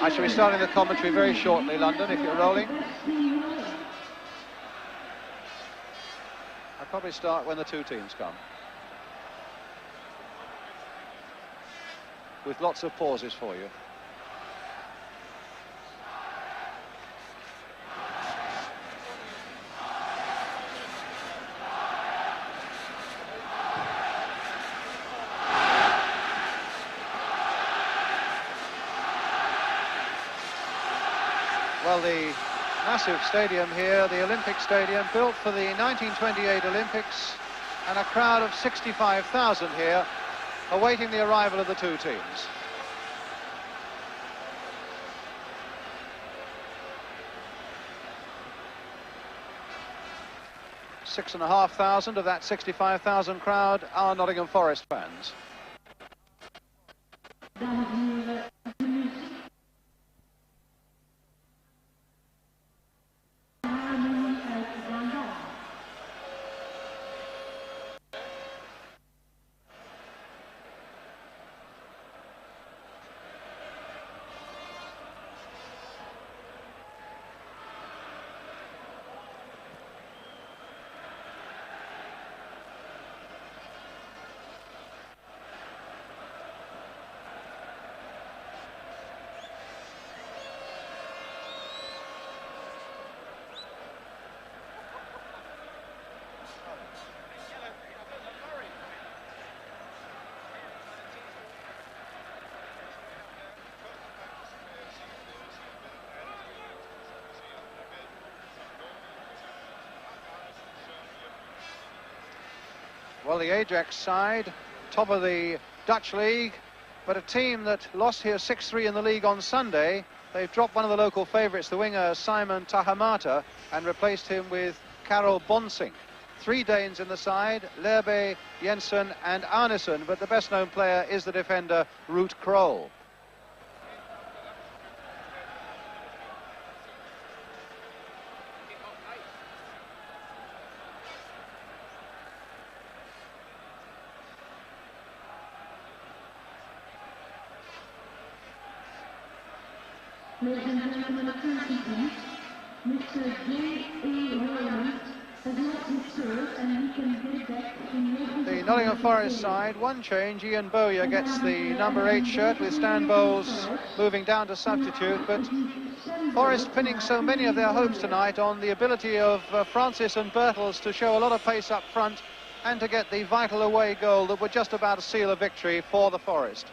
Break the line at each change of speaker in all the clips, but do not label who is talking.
I shall be starting the commentary very shortly, London, if you're rolling. I'll probably start when the two teams come, with lots of pauses for you. Well, the massive stadium here, the Olympic Stadium, built for the 1928 Olympics, and a crowd of 65,000 here, awaiting the arrival of the two teams. Six and a half thousand of that 65,000 crowd are Nottingham Forest fans. Well, the Ajax side, top of the Dutch league, but a team that lost here 6-3 in the league on Sunday. They've dropped one of the local favourites, the winger Simon Tahamata, and replaced him with Karel Bonsink. Three Danes in the side, Lerbe, Jensen and Arneson, but the best known player is the defender Ruud Krol.
Ladies and gentlemen, attention please. Mr. J.A. Williams has not returned and he can get back in
the Nottingham Forest side, one change. Ian Bowyer gets the number 8 shirt with Stan Bowles moving down to substitute, but Forest pinning so many of their hopes tonight on the ability of Francis and Bertels to show a lot of pace up front and to get the vital away goal that would just about seal a victory for the Forest.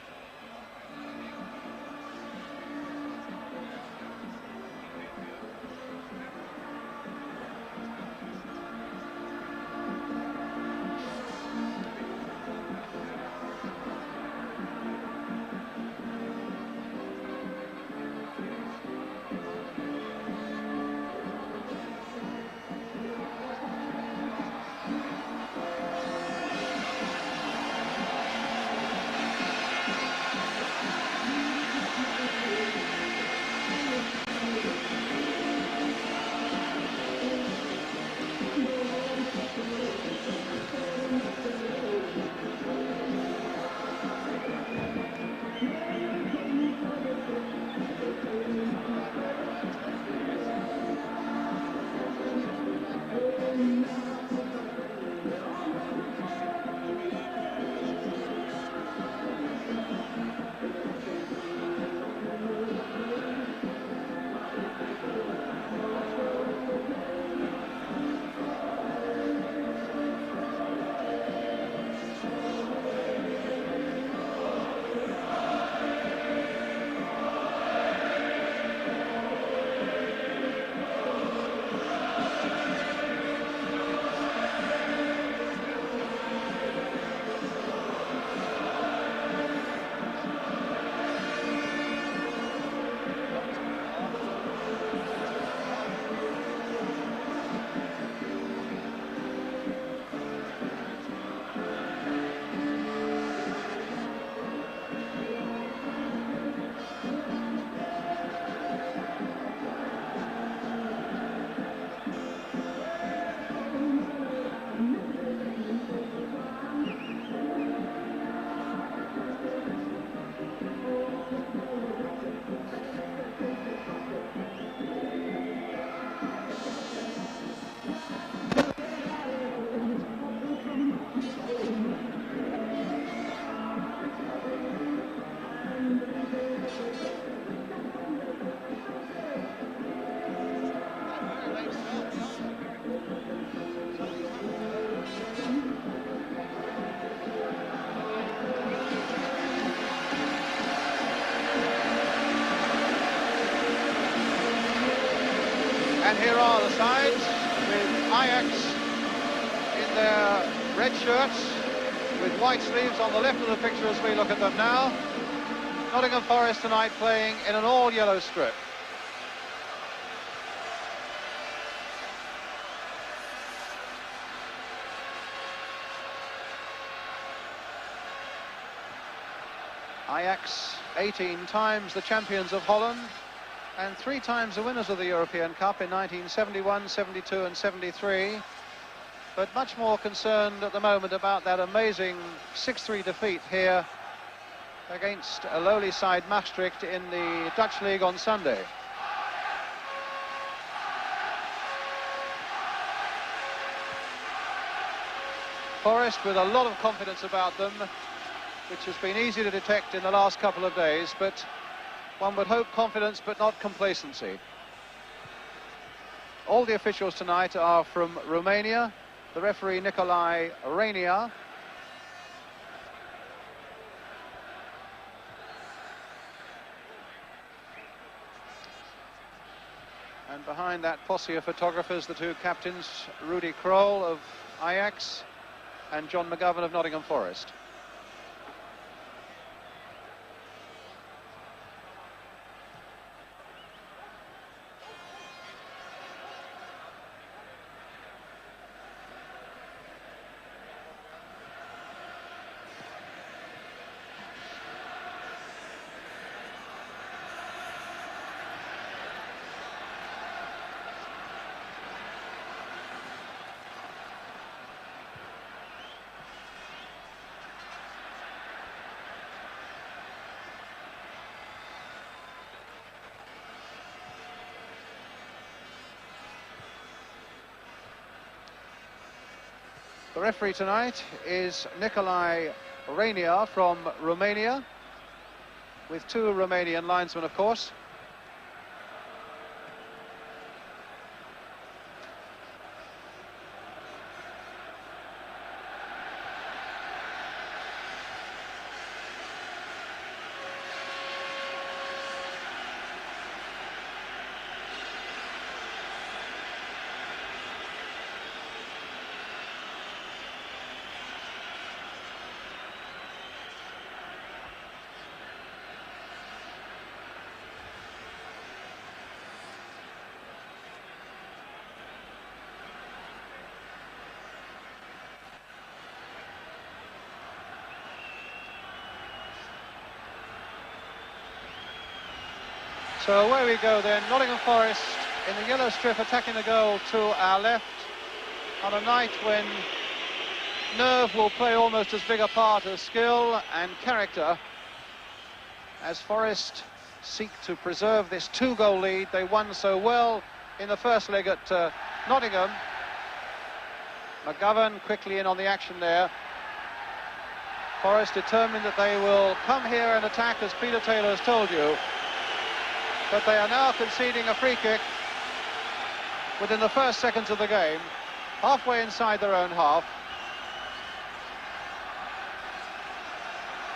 And here are the sides with Ajax in their red shirts with white sleeves on the left of the picture as we look at them now. Nottingham Forest tonight playing in an all-yellow strip. Ajax, 18 times the champions of Holland and 3 times the winners of the European Cup in 1971, 72 and 73. But much more concerned at the moment about that amazing 6-3 defeat here against a lowly side Maastricht in the Dutch League on Sunday. Forest with a lot of confidence about them, which has been easy to detect in the last couple of days, but one would hope confidence but not complacency. All the officials tonight are from Romania. The referee Nicolae Rania. And behind that posse of photographers, the 2 captains, Rudy Krol of Ajax and John McGovern of Nottingham Forest. The referee tonight is Nicolae Rania from Romania, with 2 Romanian linesmen, of course. So away we go then. Nottingham Forest in the yellow strip attacking the goal to our left on a night when nerve will play almost as big a part as skill and character, as Forest seek to preserve this 2-goal lead they won so well in the first leg at Nottingham. McGovern quickly in on the action there. Forest determined that they will come here and attack, as Peter Taylor has told you. But they are now conceding a free kick within the first seconds of the game, halfway inside their own half.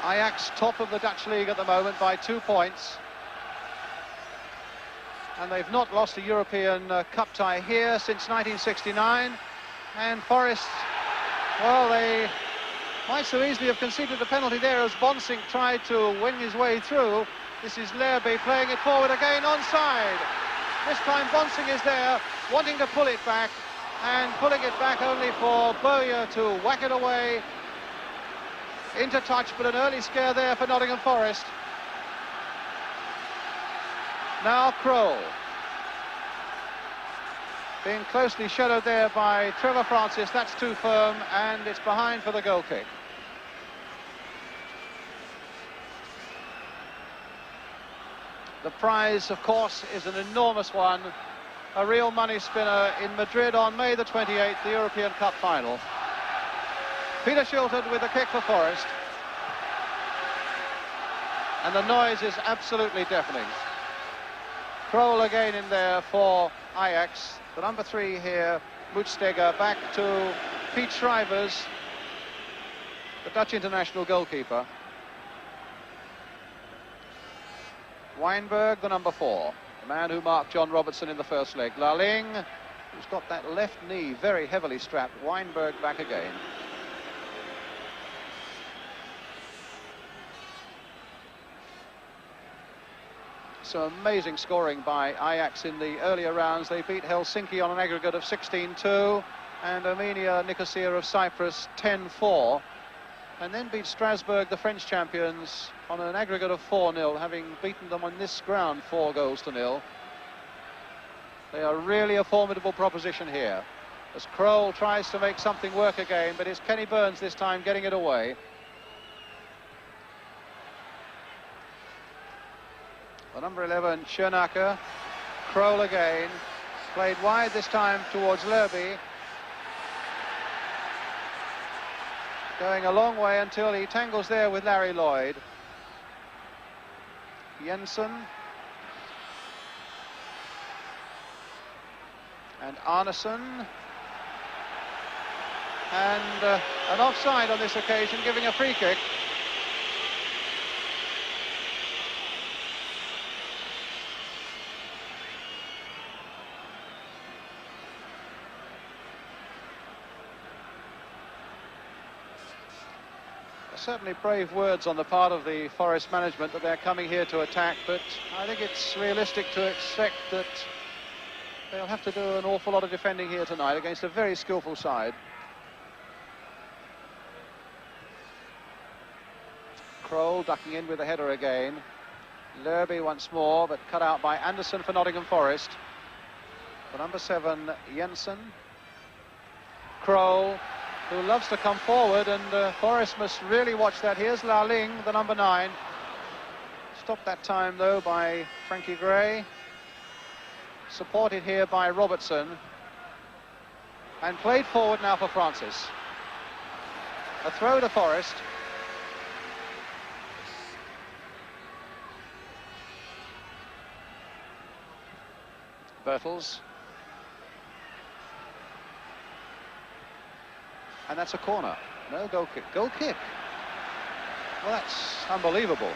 Ajax top of the Dutch League at the moment by 2 points. And they've not lost a European Cup tie here since 1969. And Forest, well, they might so easily have conceded a penalty there as Bonsink tried to wing his way through. This is Lerby playing it forward again, onside. This time Bonsink is there, wanting to pull it back, and pulling it back only for Bowyer to whack it away into touch, but an early scare there for Nottingham Forest. Now Krol, being closely shadowed there by Trevor Francis. That's too firm, and it's behind for the goal kick. The prize, of course, is an enormous one. A real money spinner in Madrid on May the 28th, the European Cup final. Peter Shilton with a kick for Forest. And the noise is absolutely deafening. Krol again in there for Ajax. The number 3 here, Moetstegger, back to Piet Schrijvers, the Dutch international goalkeeper. Weinberg, the number 4. the man who marked John Robertson in the first leg. Laling, who's got that left knee very heavily strapped. Weinberg back again. Some amazing scoring by Ajax in the earlier rounds. They beat Helsinki on an aggregate of 16-2 and Armenia Nicosia of Cyprus 10-4, and then beat Strasbourg, the French champions, on an aggregate of 4-0, having beaten them on this ground 4-0. They are really a formidable proposition here, as Kroll tries to make something work again, but it's Kenny Burns this time getting it away. The number 11, Schoenacker, Kroll again, played wide this time towards Lerby. Going a long way until he tangles there with Larry Lloyd. Jensen. And Arneson. And an offside on this occasion, giving a free kick. Certainly brave words on the part of the Forest management that they're coming here to attack, but I think it's realistic to expect that they'll have to do an awful lot of defending here tonight against a very skillful side. Kroll ducking in with a header again. Lerby once more, but cut out by Anderson for Nottingham Forest. The number 7, Jensen. Kroll, who loves to come forward, and Forest must really watch that. Here's Laling, the number 9. Stopped that time, though, by Frankie Gray. Supported here by Robertson. And played forward now for Francis. A throw to Forest. Bertels. And that's a corner. No, goal kick. Goal kick. Well, that's unbelievable.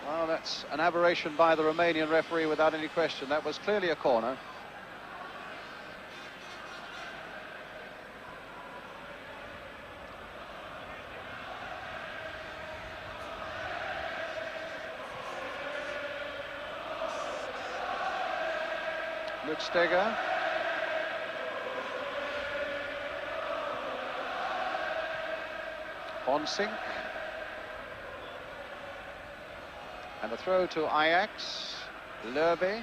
Well, that's an aberration by the Romanian referee without any question. That was clearly a corner. Lutstega. Bonsink. And a throw to Ajax. Lerby,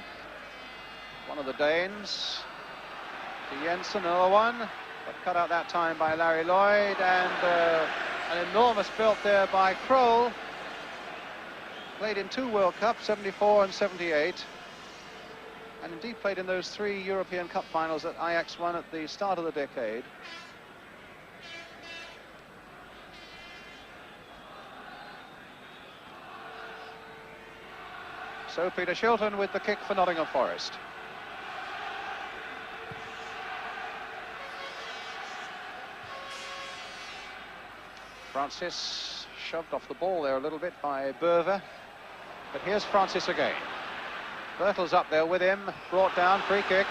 one of the Danes. To Jensen, another one. But cut out that time by Larry Lloyd. And an enormous belt there by Kroll. Played in 2 World Cups, 74 and 78. And indeed played in those 3 European Cup finals that Ajax won at the start of the decade. So Peter Shilton with the kick for Nottingham Forest. Francis shoved off the ball there a little bit by Berver. But here's Francis again. Bertels up there with him, brought down, free kick.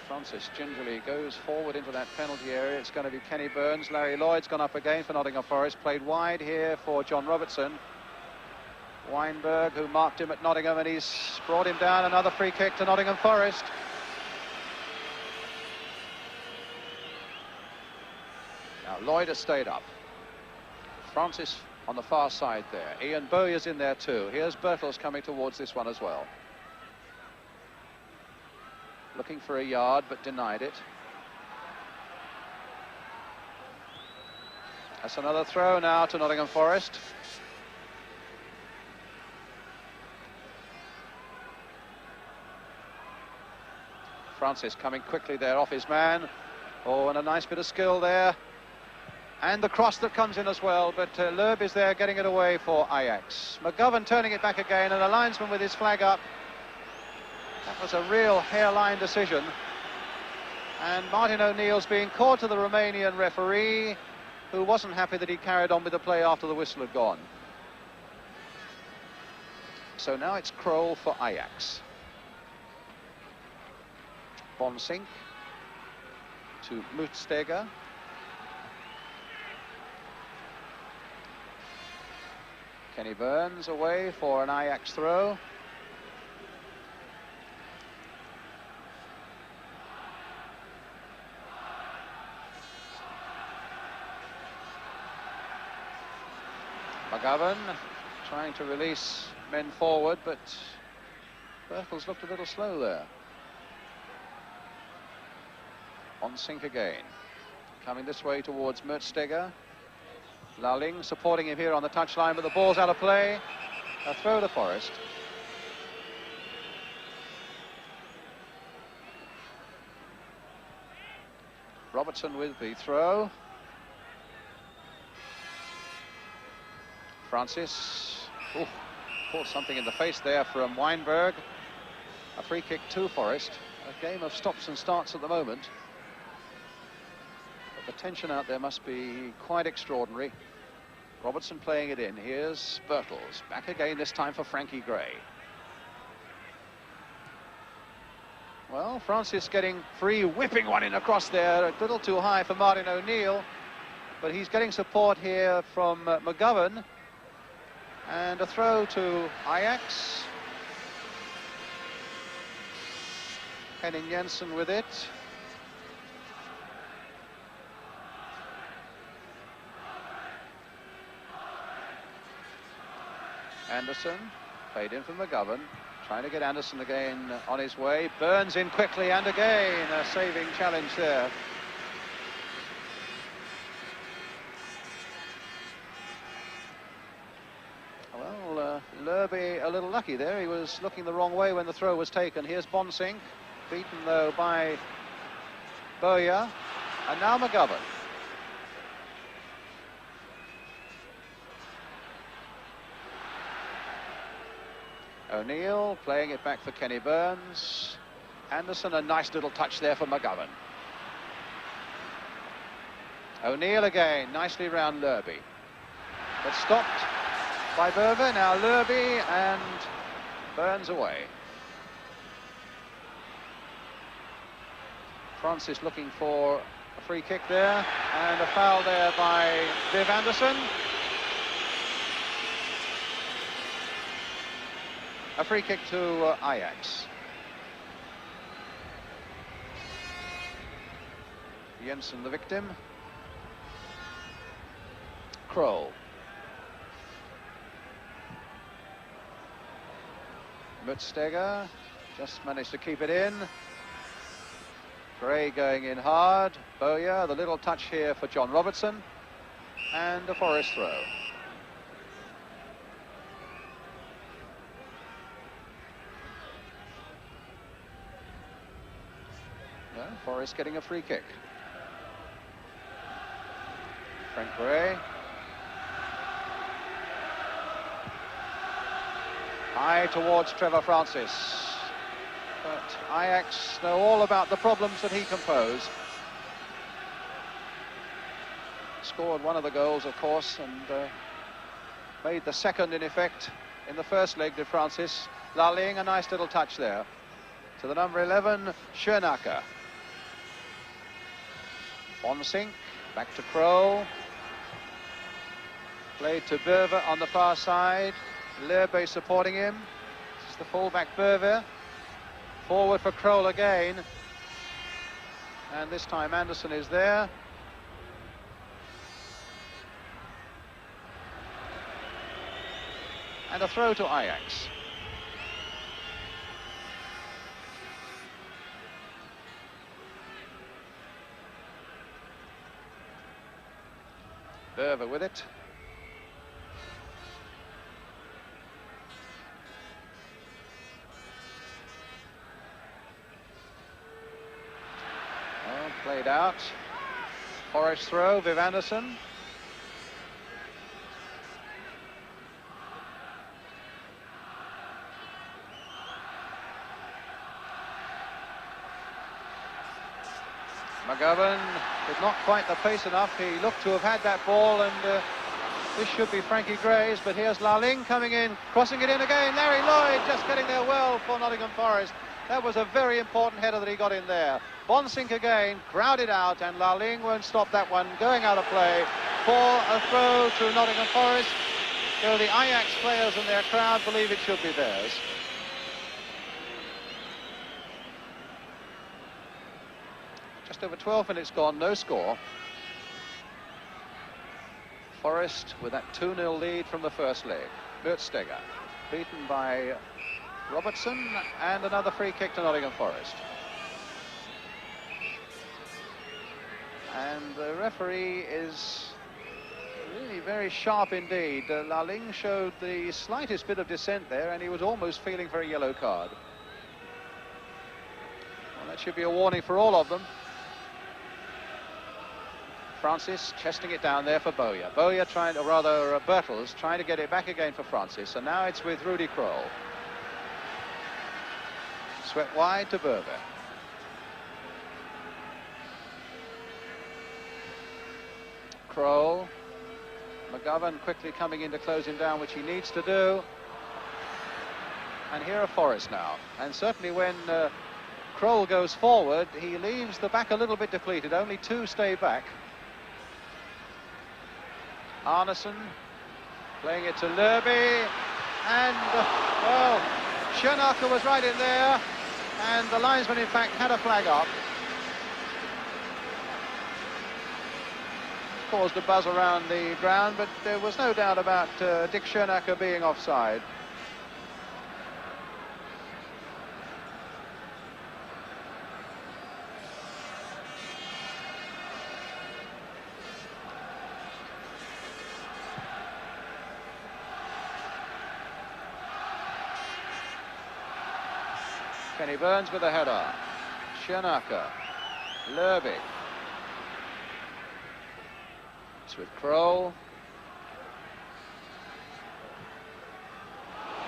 Francis gingerly goes forward into that penalty area. It's going to be Kenny Burns. Larry Lloyd's gone up again for Nottingham Forest. Played wide here for John Robertson. Weinberg, who marked him at Nottingham, and he's brought him down. Another free kick to Nottingham Forest. Now Lloyd has stayed up. Francis on the far side there. Ian Bowyer's in there too. Here's Bertels coming towards this one as well. Looking for a yard, but denied it. That's another throw now to Nottingham Forest. Francis coming quickly there off his man. Oh, and a nice bit of skill there. And the cross that comes in as well, but Loeb is there getting it away for Ajax. McGovern turning it back again, and a linesman with his flag up. That was a real hairline decision. And Martin O'Neill's being called to the Romanian referee, who wasn't happy that he carried on with the play after the whistle had gone. So now it's Krol for Ajax. Bonsink to Mutstega. Kenny Burns away for an Ajax throw. McGovern trying to release men forward, but Bertels looked a little slow there. Bonsink again. Coming this way towards Mutstega. Lalling supporting him here on the touchline, but the ball's out of play. A throw to Forrest. Robertson with the throw. Francis. Ooh, caught something in the face there from Weinberg. A free kick to Forrest. A game of stops and starts at the moment. The tension out there must be quite extraordinary. Robertson playing it in. Here's Bertels. Back again, this time for Frankie Gray. Well, Francis getting free, whipping one in across there. A little too high for Martin O'Neill. But he's getting support here from McGovern. And a throw to Ajax. Henning Jensen with it. Anderson, played in for McGovern, trying to get Anderson again on his way. Burns in quickly, and again a saving challenge there. Well, Lerby a little lucky there. He was looking the wrong way when the throw was taken. Here's Bonsink, beaten though by Bowyer, and now McGovern. O'Neill playing it back for Kenny Burns. Anderson, a nice little touch there for McGovern. O'Neill again, nicely round Lerby. But stopped by Berver. Now Lerby and Burns away. Francis looking for a free kick there, and a foul there by Viv Anderson. A free kick to Ajax. Jensen the victim. Krol. Mutstega just managed to keep it in. Gray going in hard. Bowyer, the little touch here for John Robertson. And a Forrest throw. Forrest getting a free kick. Frank Gray. High towards Trevor Francis. But Ajax know all about the problems that he can pose. Scored one of the goals, of course, and made the second, in effect, in the first leg to Francis. Lalling, a nice little touch there. To the number 11, Schoenacker. Bonsink, back to Krol. Played to Berver on the far side. Lerbe supporting him. This is the fullback Berver. Forward for Krol again. And this time Anderson is there. And a throw to Ajax. Berver with it. Well, played out. Forrest throw, Viv Anderson. McGovern with not quite the pace enough. He looked to have had that ball, and this should be Frankie Gray's, but here's Lalling coming in, crossing it in again. Larry Lloyd just getting there well for Nottingham Forest. That was a very important header that he got in there. Bonsink again, crowded out, and Lalling won't stop that one, going out of play for a throw to Nottingham Forest. So the Ajax players and their crowd believe it should be theirs. Just over 12 minutes gone, no score. Forest with that 2-0 lead from the first leg. Mertsteger beaten by Robertson, and another free kick to Nottingham Forest. And the referee is really very sharp indeed. Lalling showed the slightest bit of dissent there, and he was almost feeling for a yellow card. Well, that should be a warning for all of them. Francis chesting it down there for Bowyer. Bowyer trying, or rather Bertels trying to get it back again for Francis, and now it's with Rudy Kroll. Swept wide to Berber. Kroll. McGovern quickly coming in to close him down, which he needs to do. And here are Forest now. And certainly when Kroll goes forward, he leaves the back a little bit depleted. Only two stay back. Arneson playing it to Lerby, and well, Schoenacker was right in there, and the linesman in fact had a flag up. Caused a buzz around the ground, but there was no doubt about Dick Schoenacker being offside. Kenny Burns with a header. Schoenacker. Lerby. It's with Kroll.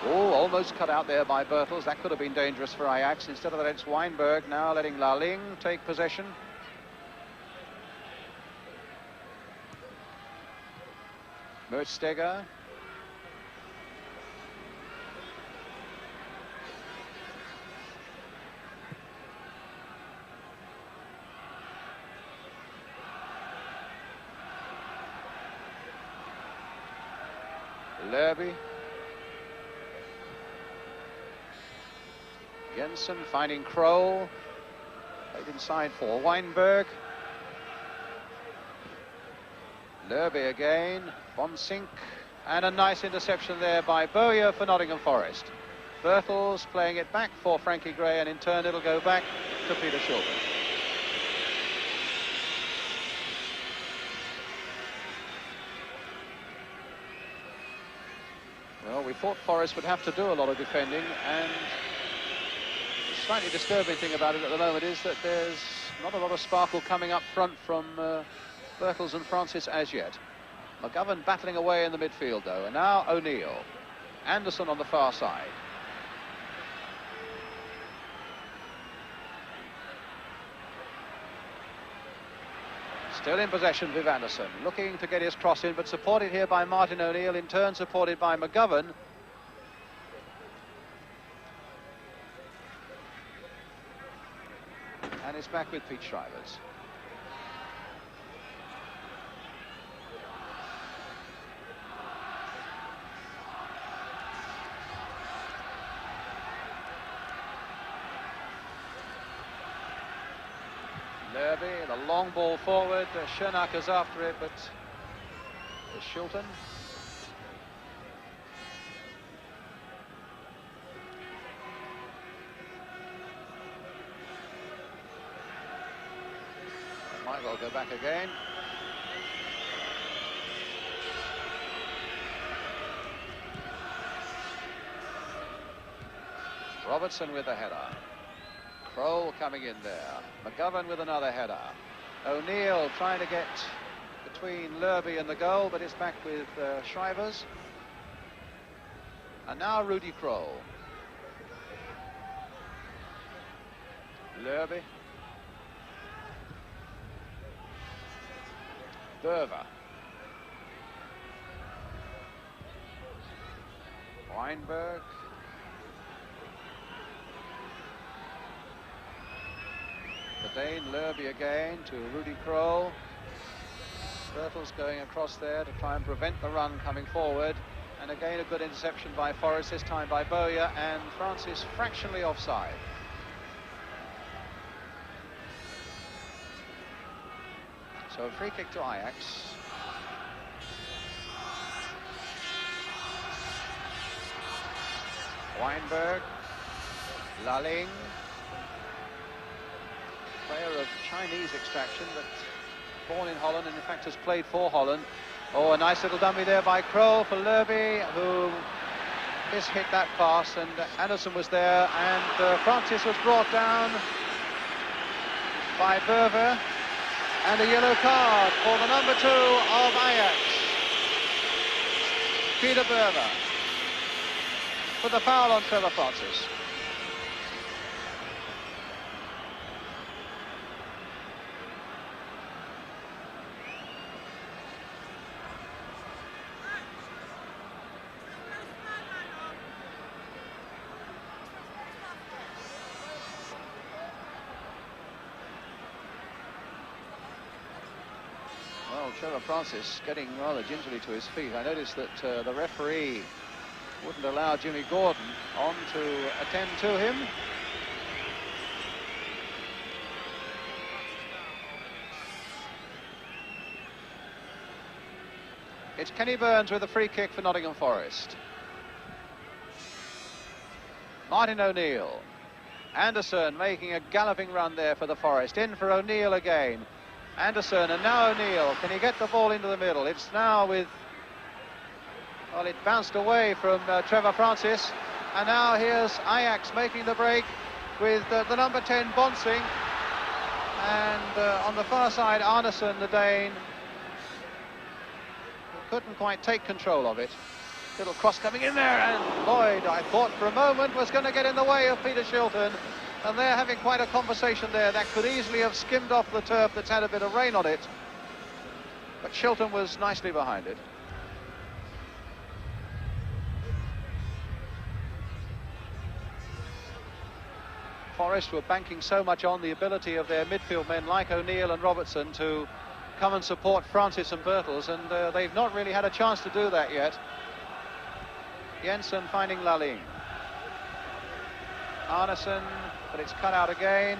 Oh, almost cut out there by Bertels. That could have been dangerous for Ajax. Instead of that, it's Weinberg now letting Lalling take possession. Mertsteger. Lerby. Jensen finding Kroll. Played inside for Weinberg. Lerby again. Bonsink. And a nice interception there by Bowyer for Nottingham Forest. Bertels playing it back for Frankie Gray, and in turn it'll go back to Peter Shilton. Well, we thought Forest would have to do a lot of defending, and the slightly disturbing thing about it at the moment is that there's not a lot of sparkle coming up front from Bertels and Francis as yet. McGovern battling away in the midfield, though, and now O'Neill. Anderson on the far side. Still in possession, Viv Anderson, looking to get his cross in, but supported here by Martin O'Neill, in turn supported by McGovern. And it's back with Pete Shrivers. Lerby, the long ball forward. Schoenacker's after it, but it's Shilton. Might well go back again. Robertson with a header. Kroll coming in there. McGovern with another header. O'Neill trying to get between Lerby and the goal, but it's back with Shrivers. And now Rudy Kroll. Lerby. Berver. Weinberg. The Dane, Lerby again to Rudy Kroll. Bertels going across there to try and prevent the run coming forward. And again a good interception by Forrest, this time by Bowyer, and Francis fractionally offside. So a free kick to Ajax. Weinberg, Laling, player of Chinese extraction, but born in Holland and in fact has played for Holland. Oh, a nice little dummy there by Kroll for Lerby, who mishit that pass, and Anderson was there, and Francis was brought down by Berver, and a yellow card for the number 2 of Ajax, Peter Berver, for the foul on Trevor Francis. Well, Trevor Francis getting rather gingerly to his feet. I noticed that the referee wouldn't allow Jimmy Gordon on to attend to him. It's Kenny Burns with a free kick for Nottingham Forest. Martin O'Neill. Anderson making a galloping run there for the Forest. In for O'Neill again. Anderson, and now O'Neill. Can he get the ball into the middle? It's now with... Well, it bounced away from Trevor Francis. And now here's Ajax making the break with the number 10, Bonsing. And on the far side, Arneson, the Dane, who couldn't quite take control of it. Little cross coming in there, and Lloyd, I thought for a moment, was going to get in the way of Peter Shilton. And they're having quite a conversation there. That could easily have skimmed off the turf that's had a bit of rain on it. But Shilton was nicely behind it. Forest were banking so much on the ability of their midfield men like O'Neill and Robertson to come and support Francis and Bertels, and they've not really had a chance to do that yet. Jensen finding Laling. Arneson, but it's cut out again.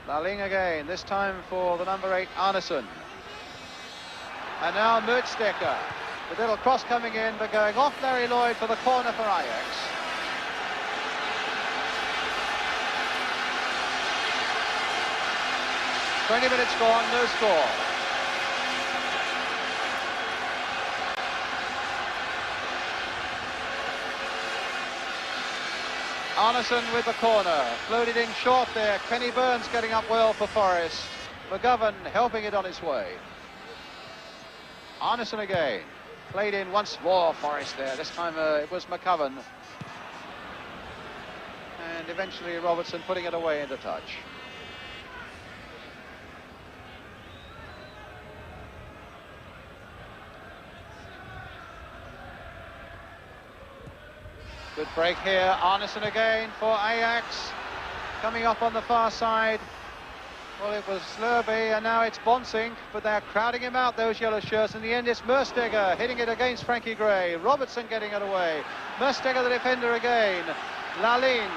Laling again, this time for the number 8, Arneson. And now Mertstecker. The little cross coming in, but going off Larry Lloyd for the corner for Ajax. "20 minutes gone, no score." Arneson with the corner, floated in short there. Kenny Burns getting up well for Forest. McGovern helping it on its way. Arneson again, played in once more Forest there. This time it was McGovern. And eventually Robertson putting it away into touch. Good break here, Arneson again for Ajax. Coming up on the far side. Well, it was Lerby, and now it's Bonsing, but they're crowding him out, those yellow shirts. In the end, it's Mersteger hitting it against Frankie Gray. Robertson getting it away. Mersteger, the defender again. Laling.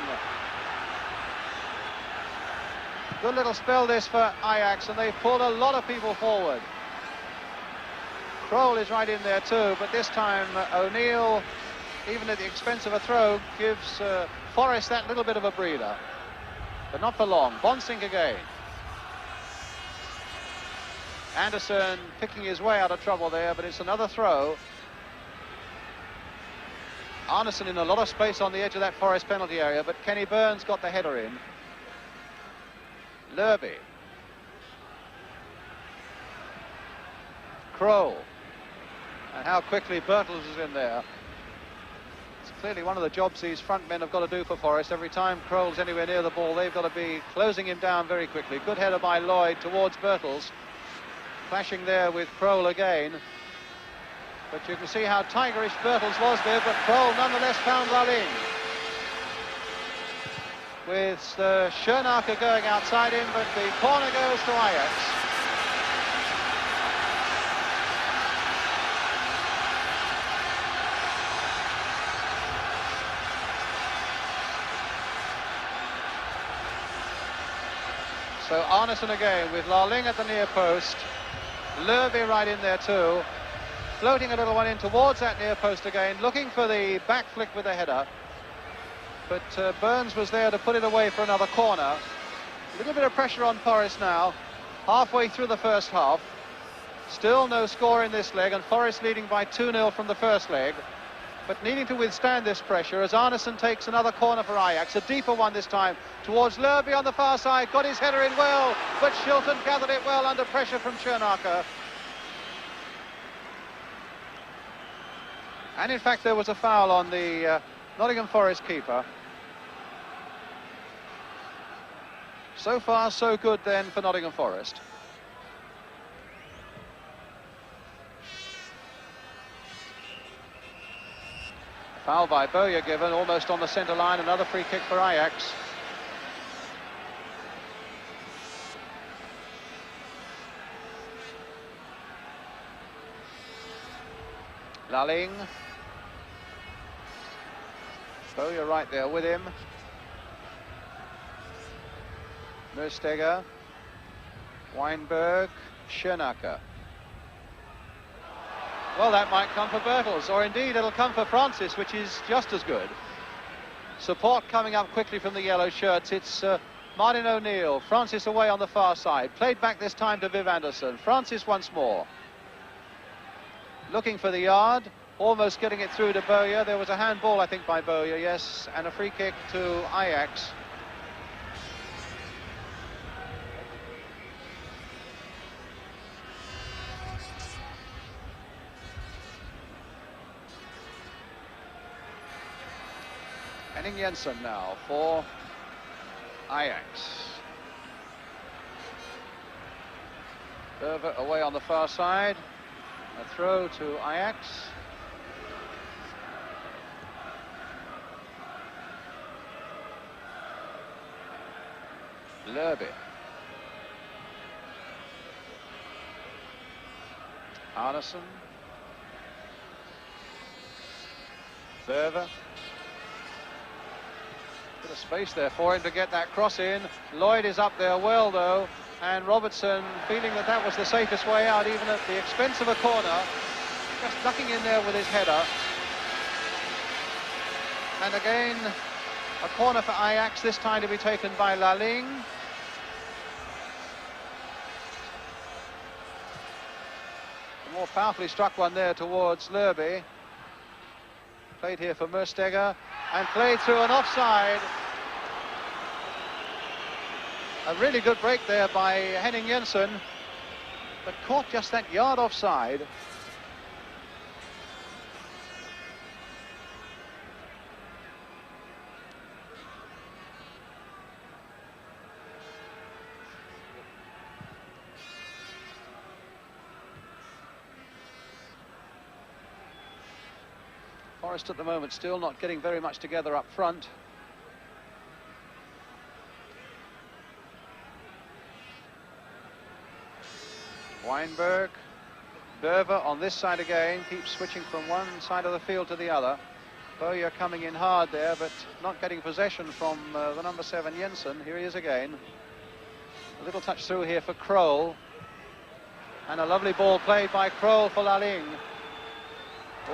Good little spell this for Ajax, and they've pulled a lot of people forward. Kroll is right in there too, but this time O'Neill, even at the expense of a throw, gives Forrest that little bit of a breather. But not for long. Bonsing again. Anderson picking his way out of trouble there, but it's another throw. Arneson in a lot of space on the edge of that Forest penalty area, but Kenny Burns got the header in. Lerby. Kroll. And how quickly Bertels is in there. It's clearly one of the jobs these front men have got to do for Forest. Every time Kroll's anywhere near the ball, they've got to be closing him down very quickly. Good header by Lloyd towards Birtles. Clashing there with Kroll again. But you can see how tigerish Birtles was there, but Kroll nonetheless found Lalling. With Schoenacker going outside him, but the corner goes to Ajax. So Arneson again with Lalling at the near post. Lerby right in there too. Floating a little one in towards that near post again, looking for the back flick with the header. But Burns was there to put it away for another corner. A little bit of pressure on Forest now, halfway through the first half. Still no score in this leg, and Forest leading by 2-0 from the first leg. But needing to withstand this pressure as Arneson takes another corner for Ajax, a deeper one this time, towards Lerby on the far side, got his header in well, but Shilton gathered it well under pressure from Schoenacker. And in fact there was a foul on the Nottingham Forest keeper. So far so good then for Nottingham Forest. Foul by Bowyer given, almost on the centre line, another free kick for Ajax. Lalling. Bowyer right there with him. Mersteger. Weinberg. Schoenacker. Well, that might come for Birtles, or indeed it'll come for Francis, which is just as good. Support coming up quickly from the yellow shirts. It's Martin O'Neill. Francis away on the far side. Played back this time to Viv Anderson. Francis once more. Looking for the yard. Almost getting it through to Bowyer. There was a handball, I think, by Bowyer, yes. And a free kick to Ajax. Henning Jensen now for Ajax. Berver away on the far side. A throw to Ajax. Lerby. Arneson. Berver. Bit of space there for him to get that cross in. Lloyd is up there well though, and Robertson feeling that that was the safest way out, even at the expense of a corner, just ducking in there with his header. And again a corner for Ajax, this time to be taken by Lalling. A more powerfully struck one there towards Lerby. Played here for Mersteger and played through an offside. A really good break there by Henning Jensen, but caught just that yard offside. Forest at the moment still not getting very much together up front. Weinberg. Berver on this side again, keeps switching from one side of the field to the other. Bowyer coming in hard there, but not getting possession from the number 7 Jensen. Here he is again. A little touch through here for Kroll. And a lovely ball played by Kroll for Lalling.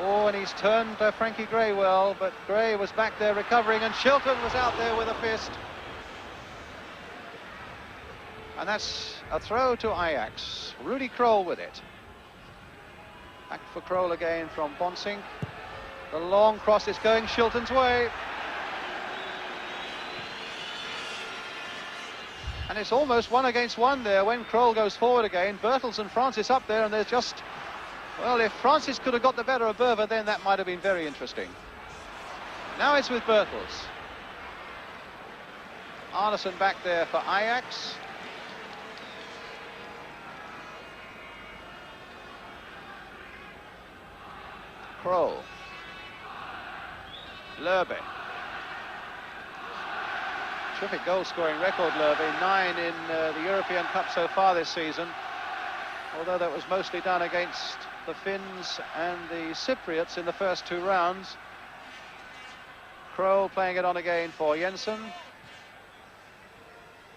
Oh, and he's turned Frankie Gray well, but Gray was back there recovering, and Shilton was out there with a fist. And that's a throw to Ajax. Rudy Kroll with it. Back for Kroll again from Bonsink. The long cross is going Shilton's way. And it's almost 1 against 1 there when Kroll goes forward again. Birtles and Francis up there, and there's just... Well, if Francis could have got the better of Berver, then that might have been very interesting. Now it's with Bertels. Arneson back there for Ajax. Krol. Lerby. Terrific goal-scoring record, Lerby. 9 in the European Cup so far this season. Although that was mostly done against the Finns and the Cypriots in the first 2 rounds. Krol playing it on again for Jensen.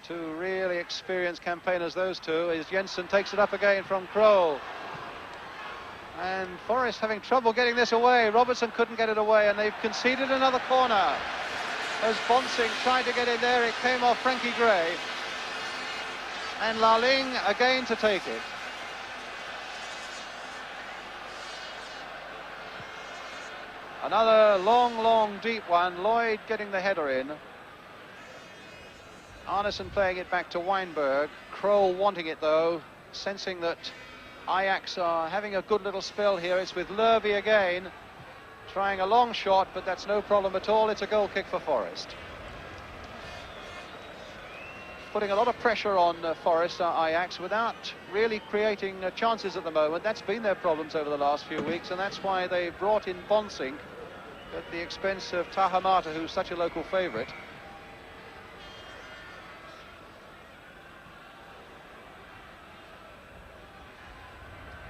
2 really experienced campaigners, those two, as Jensen takes it up again from Krol. And Forest having trouble getting this away. Robertson couldn't get it away, and they've conceded another corner. As Bonsing tried to get in there, it came off Frankie Gray. And Laling again to take it. Another long, deep one. Lloyd getting the header in. Arneson playing it back to Weinberg. Krol wanting it though, sensing that Ajax are having a good little spell here. It's with Lerby again, trying a long shot, but that's no problem at all. It's a goal kick for Forest. Putting a lot of pressure on Forest, Ajax, without really creating chances at the moment. That's been their problems over the last few weeks, and that's why they brought in Bonsing at the expense of Tahamata, who's such a local favourite.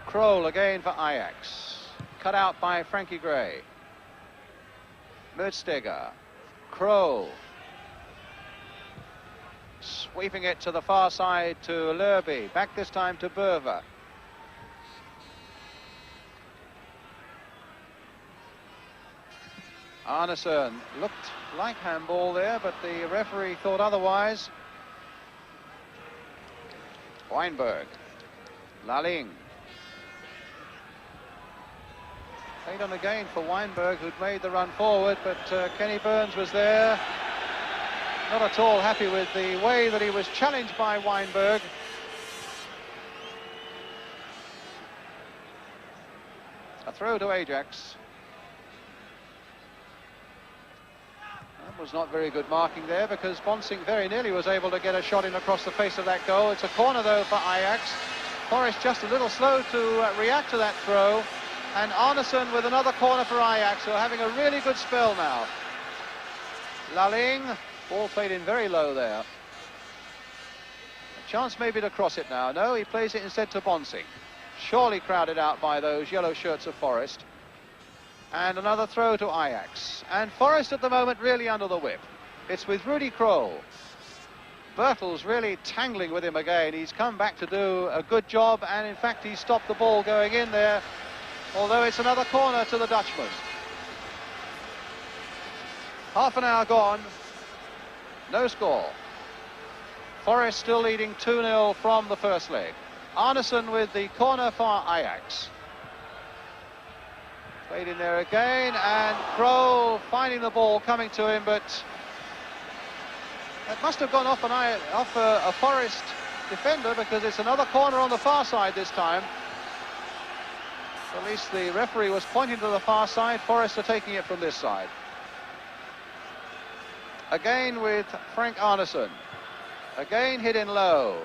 Krol again for Ajax. Cut out by Frankie Gray. Mertsteger. Krol. Sweeping it to the far side to Lerby. Back this time to Berver. Arneson looked like handball there, but the referee thought otherwise. Weinberg. Laling. Played on again for Weinberg, who'd made the run forward, but Kenny Burns was there. Not at all happy with the way that he was challenged by Weinberg. A throw to Ajax. That was not very good marking there, because Bonsing very nearly was able to get a shot in across the face of that goal. It's a corner though for Ajax. Forest just a little slow to react to that throw. And Arneson with another corner for Ajax, who are having a really good spell now. Laling, ball played in very low there. A chance maybe to cross it now. No, he plays it instead to Bonsing. Surely crowded out by those yellow shirts of Forest. And another throw to Ajax. And Forest at the moment really under the whip. It's with Rudy Krol. Bertels really tangling with him again. He's come back to do a good job, and in fact he stopped the ball going in there. Although it's another corner to the Dutchman. Half an hour gone. No score. Forest still leading 2-0 from the first leg. Arneson with the corner for Ajax. Played in there again, and Krol finding the ball coming to him, but that must have gone off a Forest defender, because it's another corner on the far side this time. At least the referee was pointing to the far side. Forest are taking it from this side. Again with Frank Arneson. Again hit in low.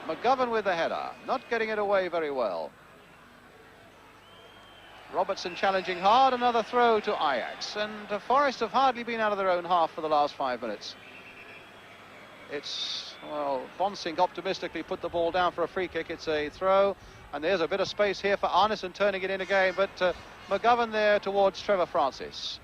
McGovern with the header. Not getting it away very well. Robertson challenging hard. Another throw to Ajax. And Forest have hardly been out of their own half for the last 5 minutes. It's, well, Bonsing optimistically put the ball down for a free kick. It's a throw. And there's a bit of space here for Arneson turning it in again, but McGovern there towards Trevor Francis.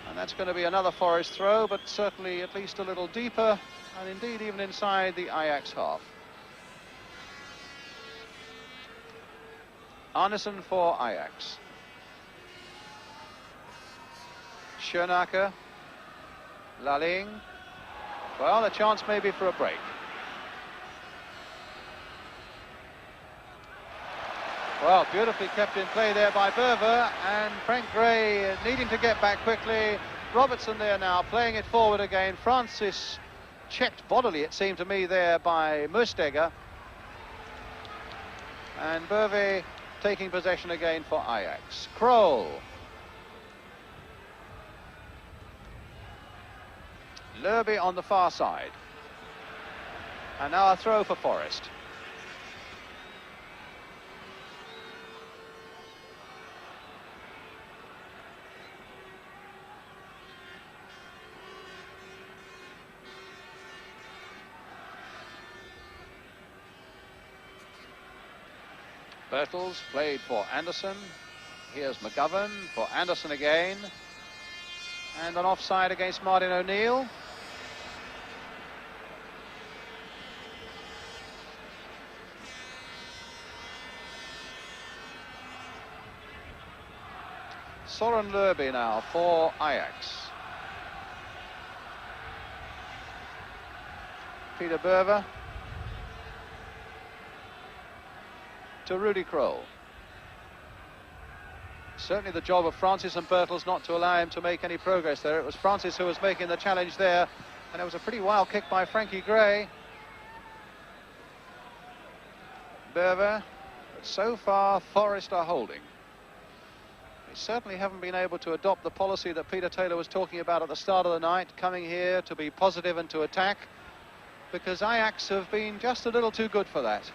And that's going to be another Forest throw, but certainly at least a little deeper, and indeed even inside the Ajax half. Arneson for Ajax. Schoenacker. Laling. Well, a chance maybe for a break. Well, beautifully kept in play there by Berver, and Frank Gray needing to get back quickly. Robertson there now, playing it forward again. Francis checked bodily, it seemed to me, there by Mertsteger. And Berver taking possession again for Ajax. Krol. Lerby on the far side. And now a throw for Forest. Bertels played for Anderson. Here's McGovern for Anderson again. And an offside against Martin O'Neill. Soren Lerby now for Ajax. Peter Berver to Rudy Kroll. Certainly the job of Francis and Bertels not to allow him to make any progress there. It was Francis who was making the challenge there, and it was a pretty wild kick by Frankie Gray. Berver, but so far Forest are holding. They certainly haven't been able to adopt the policy that Peter Taylor was talking about at the start of the night, coming here to be positive and to attack, because Ajax have been just a little too good for that.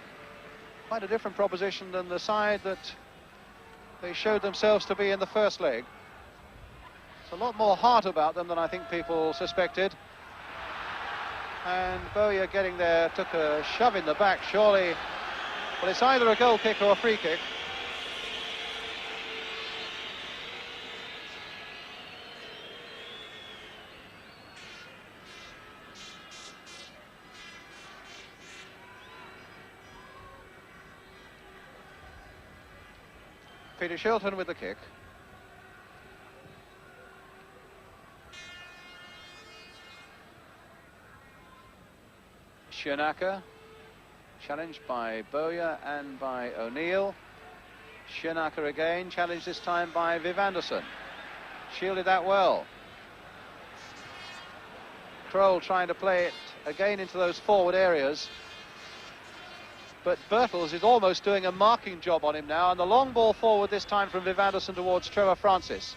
Quite a different proposition than the side that they showed themselves to be in the first leg. It's a lot more heart about them than I think people suspected. And Bowyer getting there took a shove in the back, surely. Well, it's either a goal kick or a free kick. Peter Shilton with the kick. Schoenacker, challenged by Bowyer and by O'Neill. Schoenacker again, challenged this time by Viv Anderson. Shielded that well. Kroll trying to play it again into those forward areas. But Bertels is almost doing a marking job on him now, and the long ball forward this time from Viv Anderson towards Trevor Francis.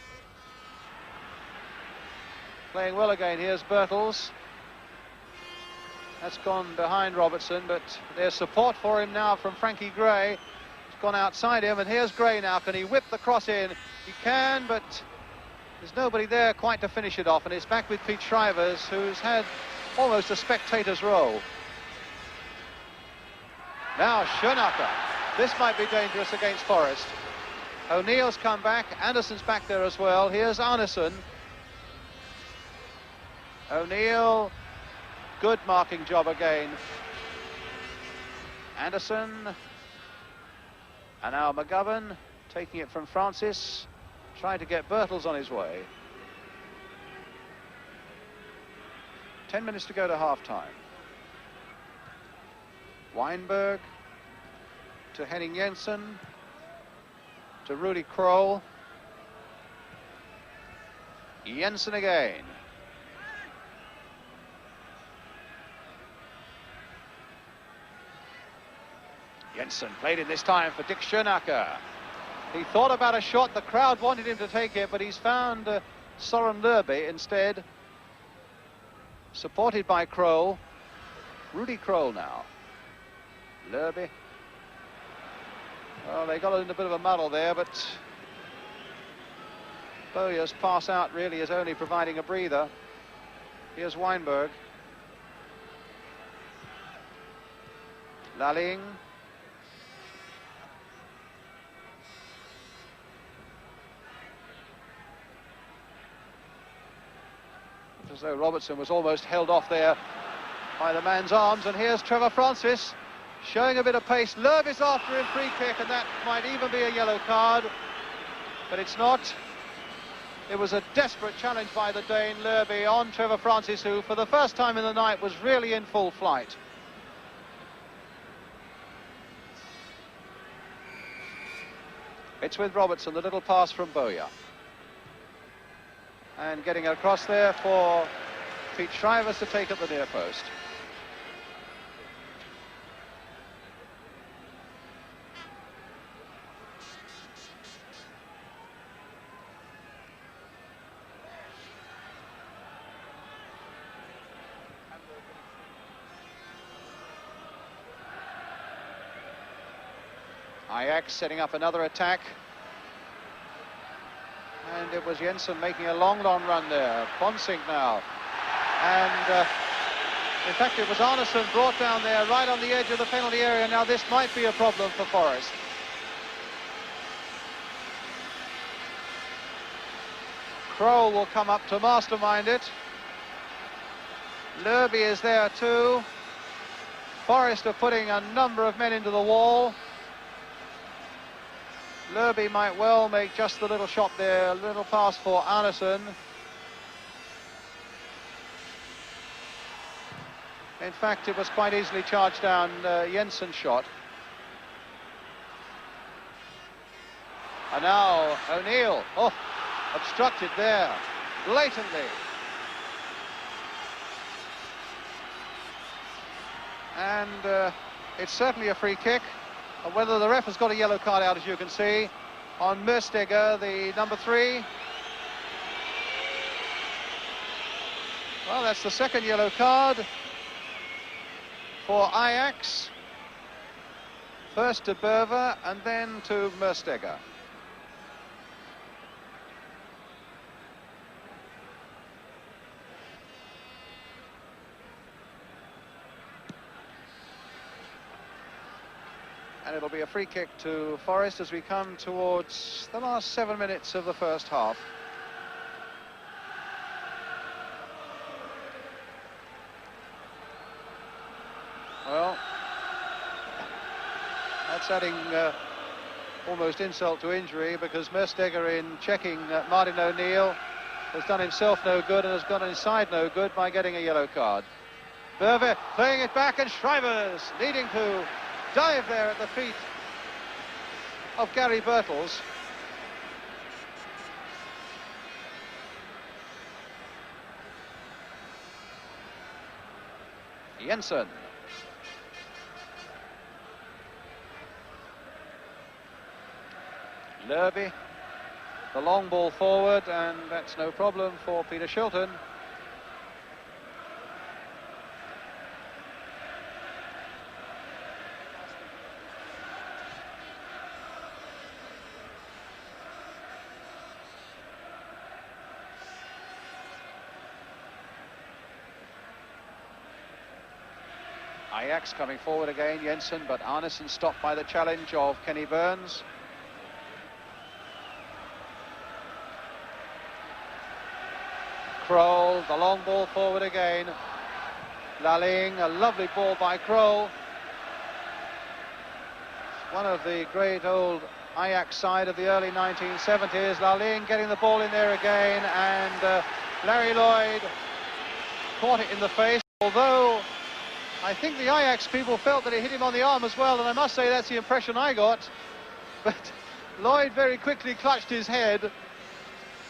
Playing well again, here's Bertels. That's gone behind Robertson, but there's support for him now from Frankie Gray. It's gone outside him, and here's Gray now. Can he whip the cross in? He can, but there's nobody there quite to finish it off, and it's back with Pete Shrivers, who's had almost a spectator's role. Now Schoenacker. This might be dangerous against Forest. O'Neill's come back. Anderson's back there as well. Here's Arneson. O'Neill. Good marking job again. Anderson. And now McGovern taking it from Francis. Trying to get Bertels on his way. 10 minutes to go to half-time. Weinberg to Henning Jensen to Rudy Kroll. Jensen again. Jensen played in this time for Dick Schoenacker. He thought about a shot, the crowd wanted him to take it, but he's found Soren Lerby instead. Supported by Kroll. Rudy Kroll now. Lerby. Well, they got in a bit of a muddle there, but Bowyer's pass out really is only providing a breather. Here's Weinberg. Lalling. As though Robertson was almost held off there by the man's arms, and here's Trevor Francis showing a bit of pace. Lerby's after him, free kick, and that might even be a yellow card, but it's not. It was a desperate challenge by the Dane Lerby on Trevor Francis, who for the first time in the night was really in full flight. It's with Robertson, the little pass from Bowyer. And getting across there for Pete Shrivers to take at the near post. Ajax setting up another attack. And it was Jensen making a long run there. Ponsink now. And in fact, it was Arneson brought down there right on the edge of the penalty area. Now this might be a problem for Forest. Krol will come up to mastermind it. Lerby is there too. Forest are putting a number of men into the wall. Lerby might well make just the little shot there, a little pass for Arneson. In fact, it was quite easily charged down, Jensen's shot. And now O'Neill, obstructed there, blatantly. And it's certainly a free kick. Whether the ref has got a yellow card out, as you can see, on Mersteger, the number 3. Well, that's the second yellow card for Ajax. First to Berver and then to Mersteger. And it'll be a free kick to Forest as we come towards the last 7 minutes of the first half. Well, that's adding almost insult to injury, because Mersteger, in checking Martin O'Neill, has done himself no good and has gone inside no good by getting a yellow card. Berver playing it back, and Schreivers needing to dive there at the feet of Gary Birtles. Jensen. Lerby. The long ball forward, and that's no problem for Peter Shilton. Ajax coming forward again, Jensen, but Arneson stopped by the challenge of Kenny Burns. Krol, the long ball forward again. Lalling, a lovely ball by Krol. One of the great old Ajax side of the early 1970s. Lalling getting the ball in there again, and Larry Lloyd caught it in the face, although I think the Ajax people felt that it hit him on the arm as well, and I must say that's the impression I got. But Lloyd very quickly clutched his head,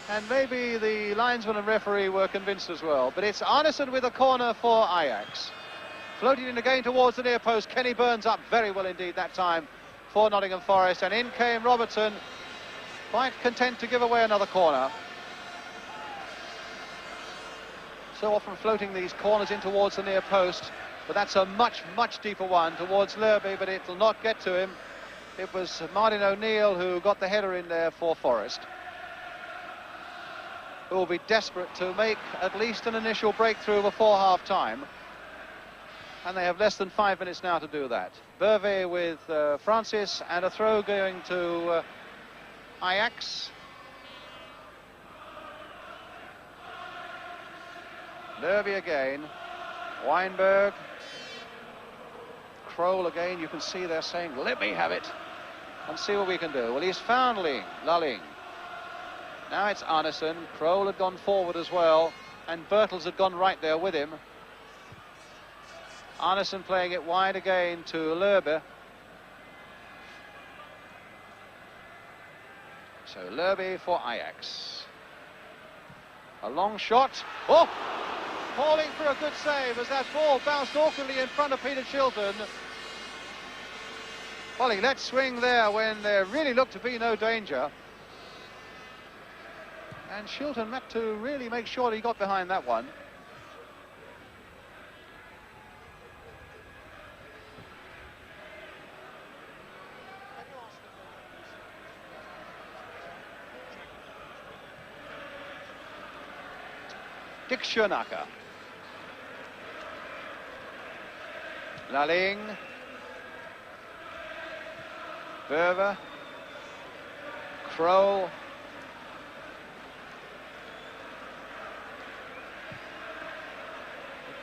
and maybe the linesman and referee were convinced as well. But it's Arneson with a corner for Ajax. Floated in again towards the near post. Kenny Burns up very well indeed that time for Nottingham Forest, and in came Robertson, quite content to give away another corner. So often floating these corners in towards the near post. But that's a much deeper one towards Lerby, but it will not get to him. It was Martin O'Neill who got the header in there for Forest, who will be desperate to make at least an initial breakthrough before half-time. And they have less than 5 minutes now to do that. Berve with Francis, and a throw going to Ajax. Lerby again. Weinberg. Krol again. You can see they're saying, let me have it and see what we can do. Well, he's found Lalling. Now it's Arneson. Krol had gone forward as well, and Birtles had gone right there with him. Arneson playing it wide again to Lerby. So Lerby for Ajax. A long shot. Oh! Calling for a good save as that ball bounced awkwardly in front of Peter Shilton. Well, he let swing there when there really looked to be no danger. And Shilton had to really make sure he got behind that one. Dick Schoenacker. Lalling. Berver. Kroll.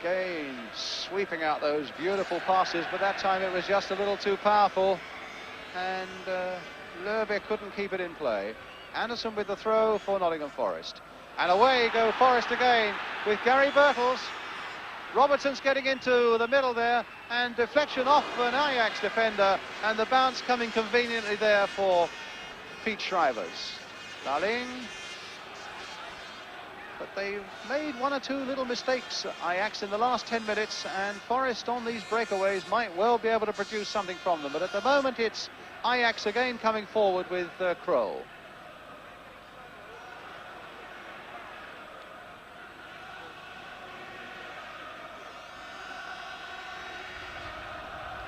Again, sweeping out those beautiful passes, but that time it was just a little too powerful, and Lerby couldn't keep it in play. Anderson with the throw for Nottingham Forest. And away go Forest again with Gary Birtles. Robertson's getting into the middle there, and deflection off an Ajax defender, and the bounce coming conveniently there for Pete Shrivers. Lalling. But they've made one or two little mistakes, Ajax, in the last 10 minutes, and Forest on these breakaways might well be able to produce something from them. But at the moment, it's Ajax again coming forward with Kroll.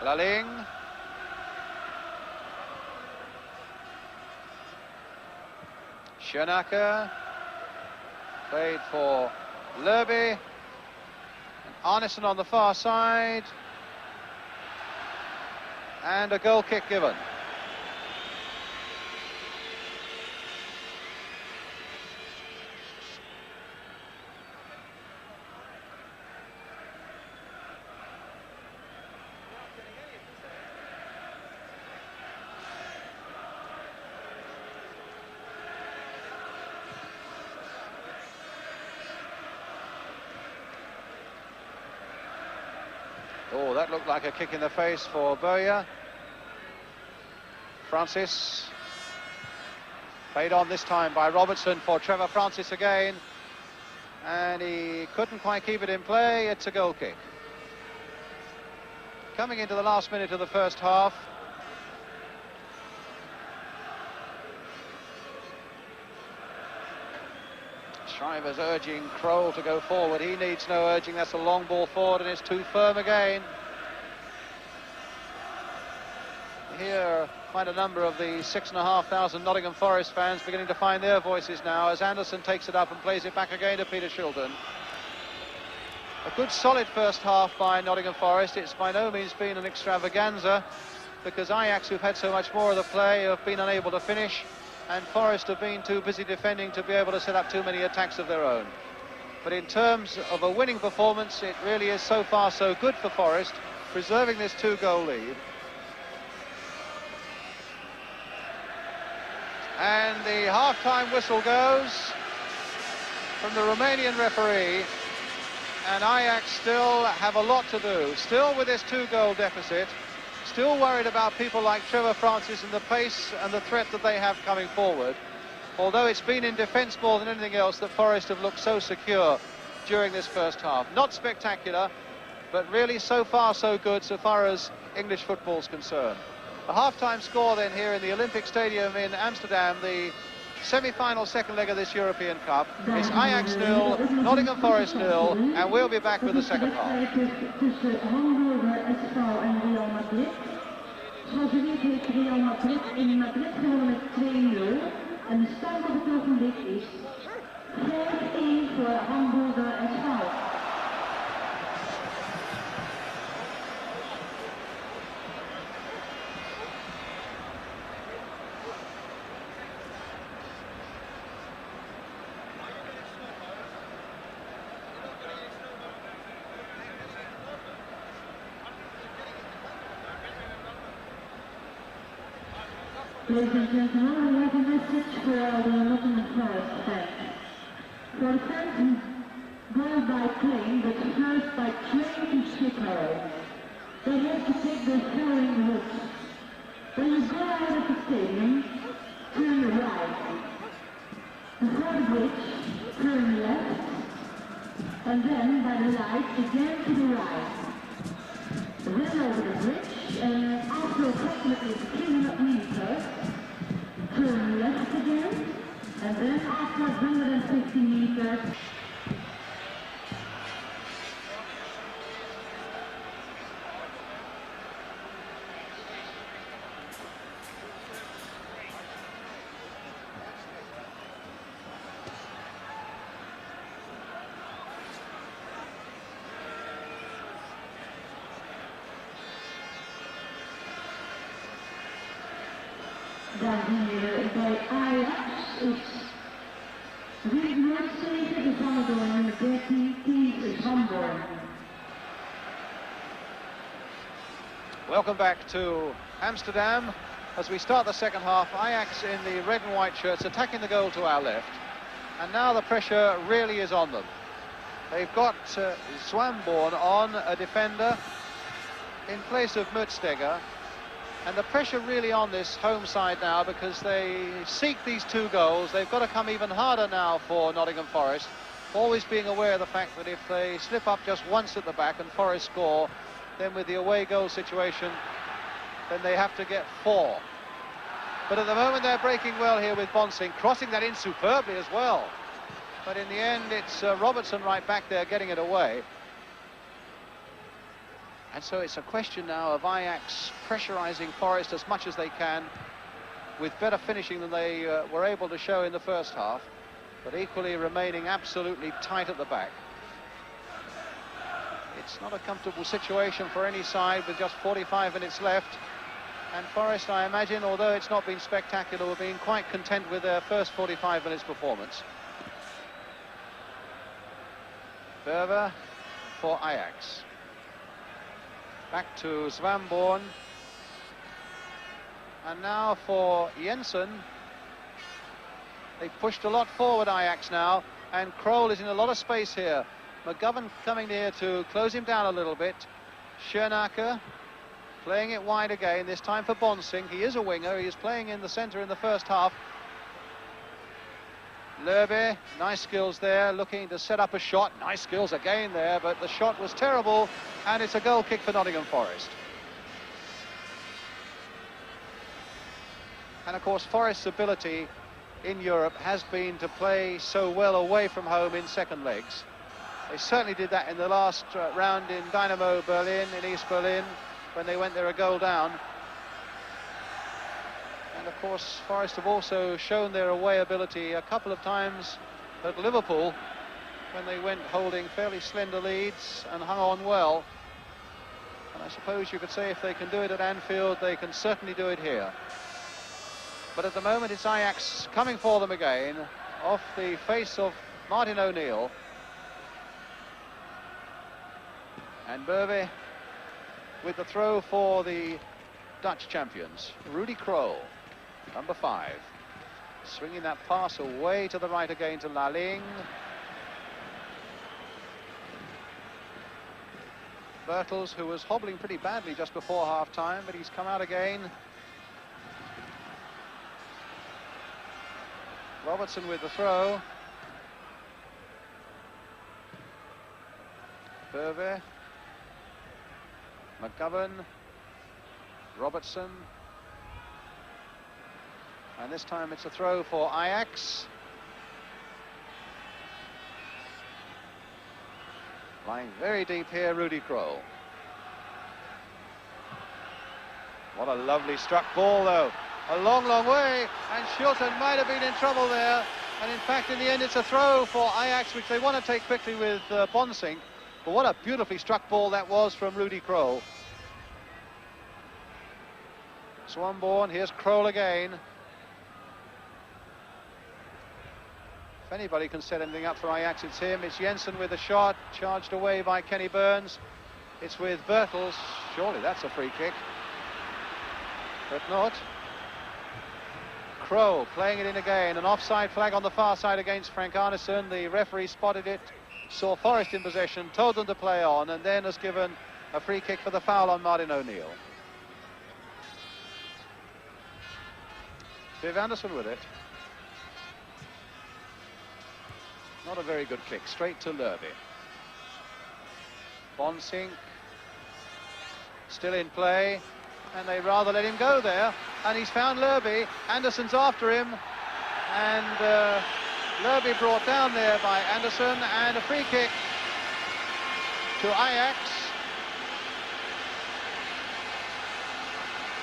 Lalling. Schoenacker. Played for Lerby. And Arneson on the far side. And a goal kick given. Oh, that looked like a kick in the face for Bowyer. Francis. Played on this time by Robertson for Trevor Francis again. And he couldn't quite keep it in play. It's a goal kick. Coming into the last minute of the first half. Shrivers urging Kroll to go forward. He needs no urging. That's a long ball forward, and it's too firm again. Here, quite a number of the 6,500 Nottingham Forest fans beginning to find their voices now as Anderson takes it up and plays it back again to Peter Shilton. A good solid first half by Nottingham Forest. It's by no means been an extravaganza, because Ajax, who've had so much more of the play, have been unable to finish, and Forest have been too busy defending to be able to set up too many attacks of their own. But in terms of a winning performance, it really is so far so good for Forest, preserving this 2-goal lead. And the half-time whistle goes from the Romanian referee, and Ajax still have a lot to do, still with this 2-goal deficit. Still worried about people like Trevor Francis and the pace and the threat that they have coming forward. Although it's been in defence more than anything else that Forest have looked so secure during this first half. Not spectacular, but really so far so good so far as English football's concerned. A half-time score then here in the Olympic Stadium in Amsterdam, the semi-final second leg of this European Cup. It's Ajax 0, Nottingham Forest 0, and we'll be back with the second half.
Zoals u weet heeft Real Madrid in Madrid gewonnen met 2-0. En de stand op het ogenblik is 5-1 voor Hamburger SV. Ladies and gentlemen, we have a message for the Nottingham Forest fans. For the fans who go by plane, but first by train to Schiphol, they have to take the following routes. When you go out of the stadium, turn right. Before the bridge, turn left. And then by the light, again to the right. Then over the bridge, and after approximately 300 meters, turn left again, and then after 150 meters, dan hier bij Ajax is Wiesnoordstegen, gevangen door nummer 13, Kees Zwanborn.
Welcome back to Amsterdam as we start the second half. Ajax in the red and white shirts attacking the goal to our left, and now the pressure really is on them. They've got Zwanborn on, a defender, in place of Mutstegger, and the pressure really on this home side now because they seek these 2 goals. They've got to come even harder now for Nottingham Forest, always being aware of the fact that if they slip up just once at the back and Forest score, then with the away goal situation, then they have to get 4. But at the moment they're breaking well here with Bonsing, crossing that in superbly as well. But in the end, it's Robertson right back there getting it away. And so it's a question now of Ajax pressurising Forest as much as they can, with better finishing than they were able to show in the first half, but equally remaining absolutely tight at the back. It's not a comfortable situation for any side with just 45 minutes left. And Forest, I imagine, although it's not been spectacular, were being quite content with their first 45 minutes performance. Berver for Ajax. Back to Zwanborn. And now for Jensen. They've pushed a lot forward, Ajax now, and Krol is in a lot of space here. McGovern coming here to close him down a little bit. Schoenacker playing it wide again, this time for Bonsing. He is a winger, he is playing in the centre in the first half. Lerby, nice skills there, looking to set up a shot. Nice skills again there, but the shot was terrible, and it's a goal kick for Nottingham Forest. And of course, Forest's ability in Europe has been to play so well away from home in second legs. They certainly did that in the last round in Dynamo Berlin, in East Berlin, when they went there a goal down. And of course, Forest have also shown their away ability a couple of times at Liverpool, when they went holding fairly slender leads and hung on well. And I suppose you could say if they can do it at Anfield, they can certainly do it here. But at the moment, it's Ajax coming for them again, off the face of Martin O'Neill. And Berve with the throw for the Dutch champions. Rudy Krol, number 5. Swinging that pass away to the right again to Laling. Bertels, who was hobbling pretty badly just before half-time, but he's come out again. Robertson with the throw. Berve. McGovern. Robertson. And this time it's a throw for Ajax. Lying very deep here, Rudy Krol. What a lovely struck ball, though. A long, long way, and SHILTON might have been in trouble there. And in fact, in the end, it's a throw for Ajax, which they want to take quickly with Bonsing. But what a beautifully struck ball that was from Rudy Krol. Zwanborn, here's Krol again. If anybody can set anything up for Ajax, it's him. It's Jensen with a shot, charged away by Kenny Burns. It's with Bertels. Surely that's a free kick. But not. Krol playing it in again. An offside flag on the far side against Frank Arneson. The referee spotted it, saw Forest in possession, told them to play on, and then has given a free kick for the foul on Martin O'Neill. Viv Anderson with it. Not a very good kick, straight to Lerby. Bonsing still in play, and they rather let him go there, and he's found Lerby. Anderson's after him, and Lerby brought down there by Anderson, and a free kick to Ajax.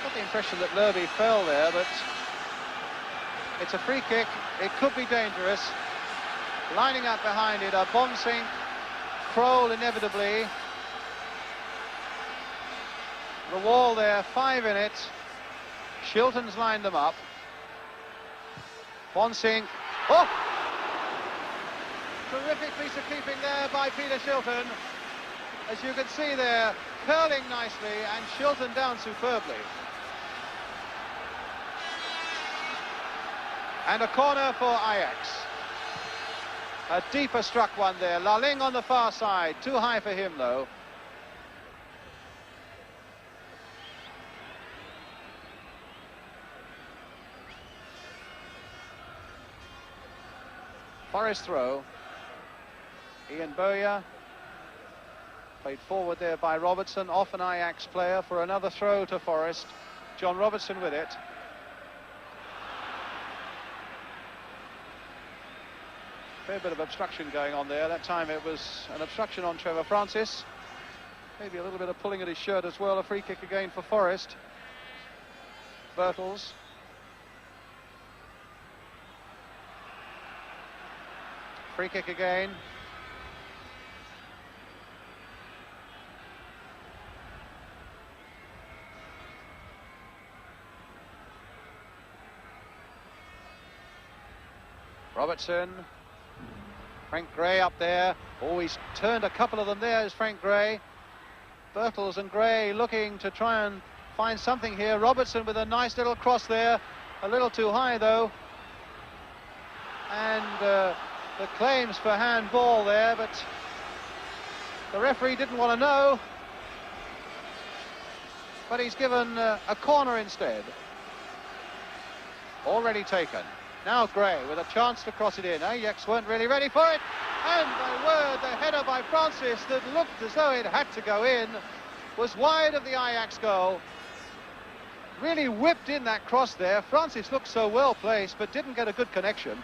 Got the impression that Lerby fell there, but it's a free kick. It could be dangerous. Lining up behind it are Bonsing, Krol inevitably. The wall there, 5 in it. SHILTON's lined them up. Bonsink. Oh! Terrific piece of keeping there by Peter Shilton. As you can see there, curling nicely, and Shilton down superbly. And a corner for Ajax. A deeper struck one there. Laling on the far side. Too high for him, though. Forest throw. Ian Bowyer. Played forward there by Robertson. Off an Ajax player for another throw to Forest. John Robertson with it. Fair bit of obstruction going on there. That time it was an obstruction on Trevor Francis. Maybe a little bit of pulling at his shirt as well. A free kick again for Forest. Birtles. Free kick again. Robertson. Frank Gray up there. Oh, he's turned a couple of them there, is Frank Gray. Birtles and Gray looking to try and find something here. Robertson with a nice little cross there. A little too high, though. And the claims for handball there, but the referee didn't want to know. But he's given a corner instead. Already taken. Now Gray with a chance to cross it in. Ajax weren't really ready for it. And my word, the header by Francis that looked as though it had to go in was wide of the Ajax goal. Really whipped in that cross there. Francis looked so well placed, but didn't get a good connection.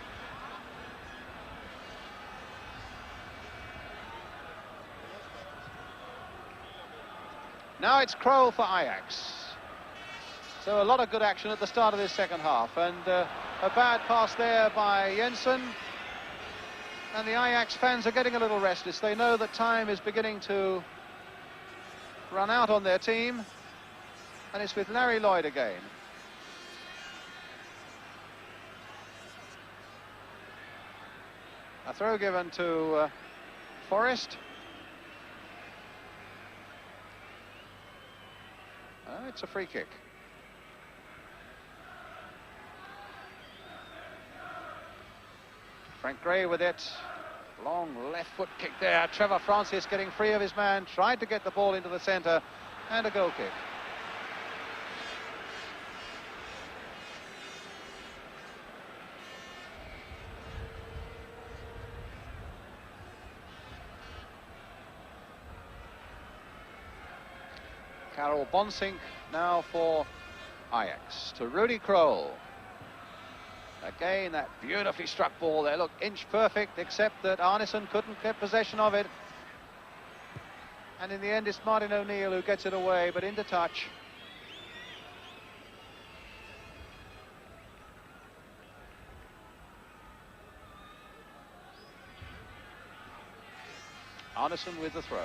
Now it's Krol for Ajax. So a lot of good action at the start of this second half, and a bad pass there by Jensen. And the Ajax fans are getting a little restless. They know that time is beginning to run out on their team, and it's with Larry Lloyd again. A throw given to Forest. It's a free kick. Frank Gray with it. Long left foot kick there. Trevor Francis getting free of his man. Tried to get the ball into the centre. And a goal kick. Karel Bonsink now for Ajax. To Rudy Krol. Again, that beautifully struck ball there. Look, inch perfect, except that Arneson couldn't get possession of it. And in the end, it's Martin O'Neill who gets it away, but into touch. Arneson with the throw.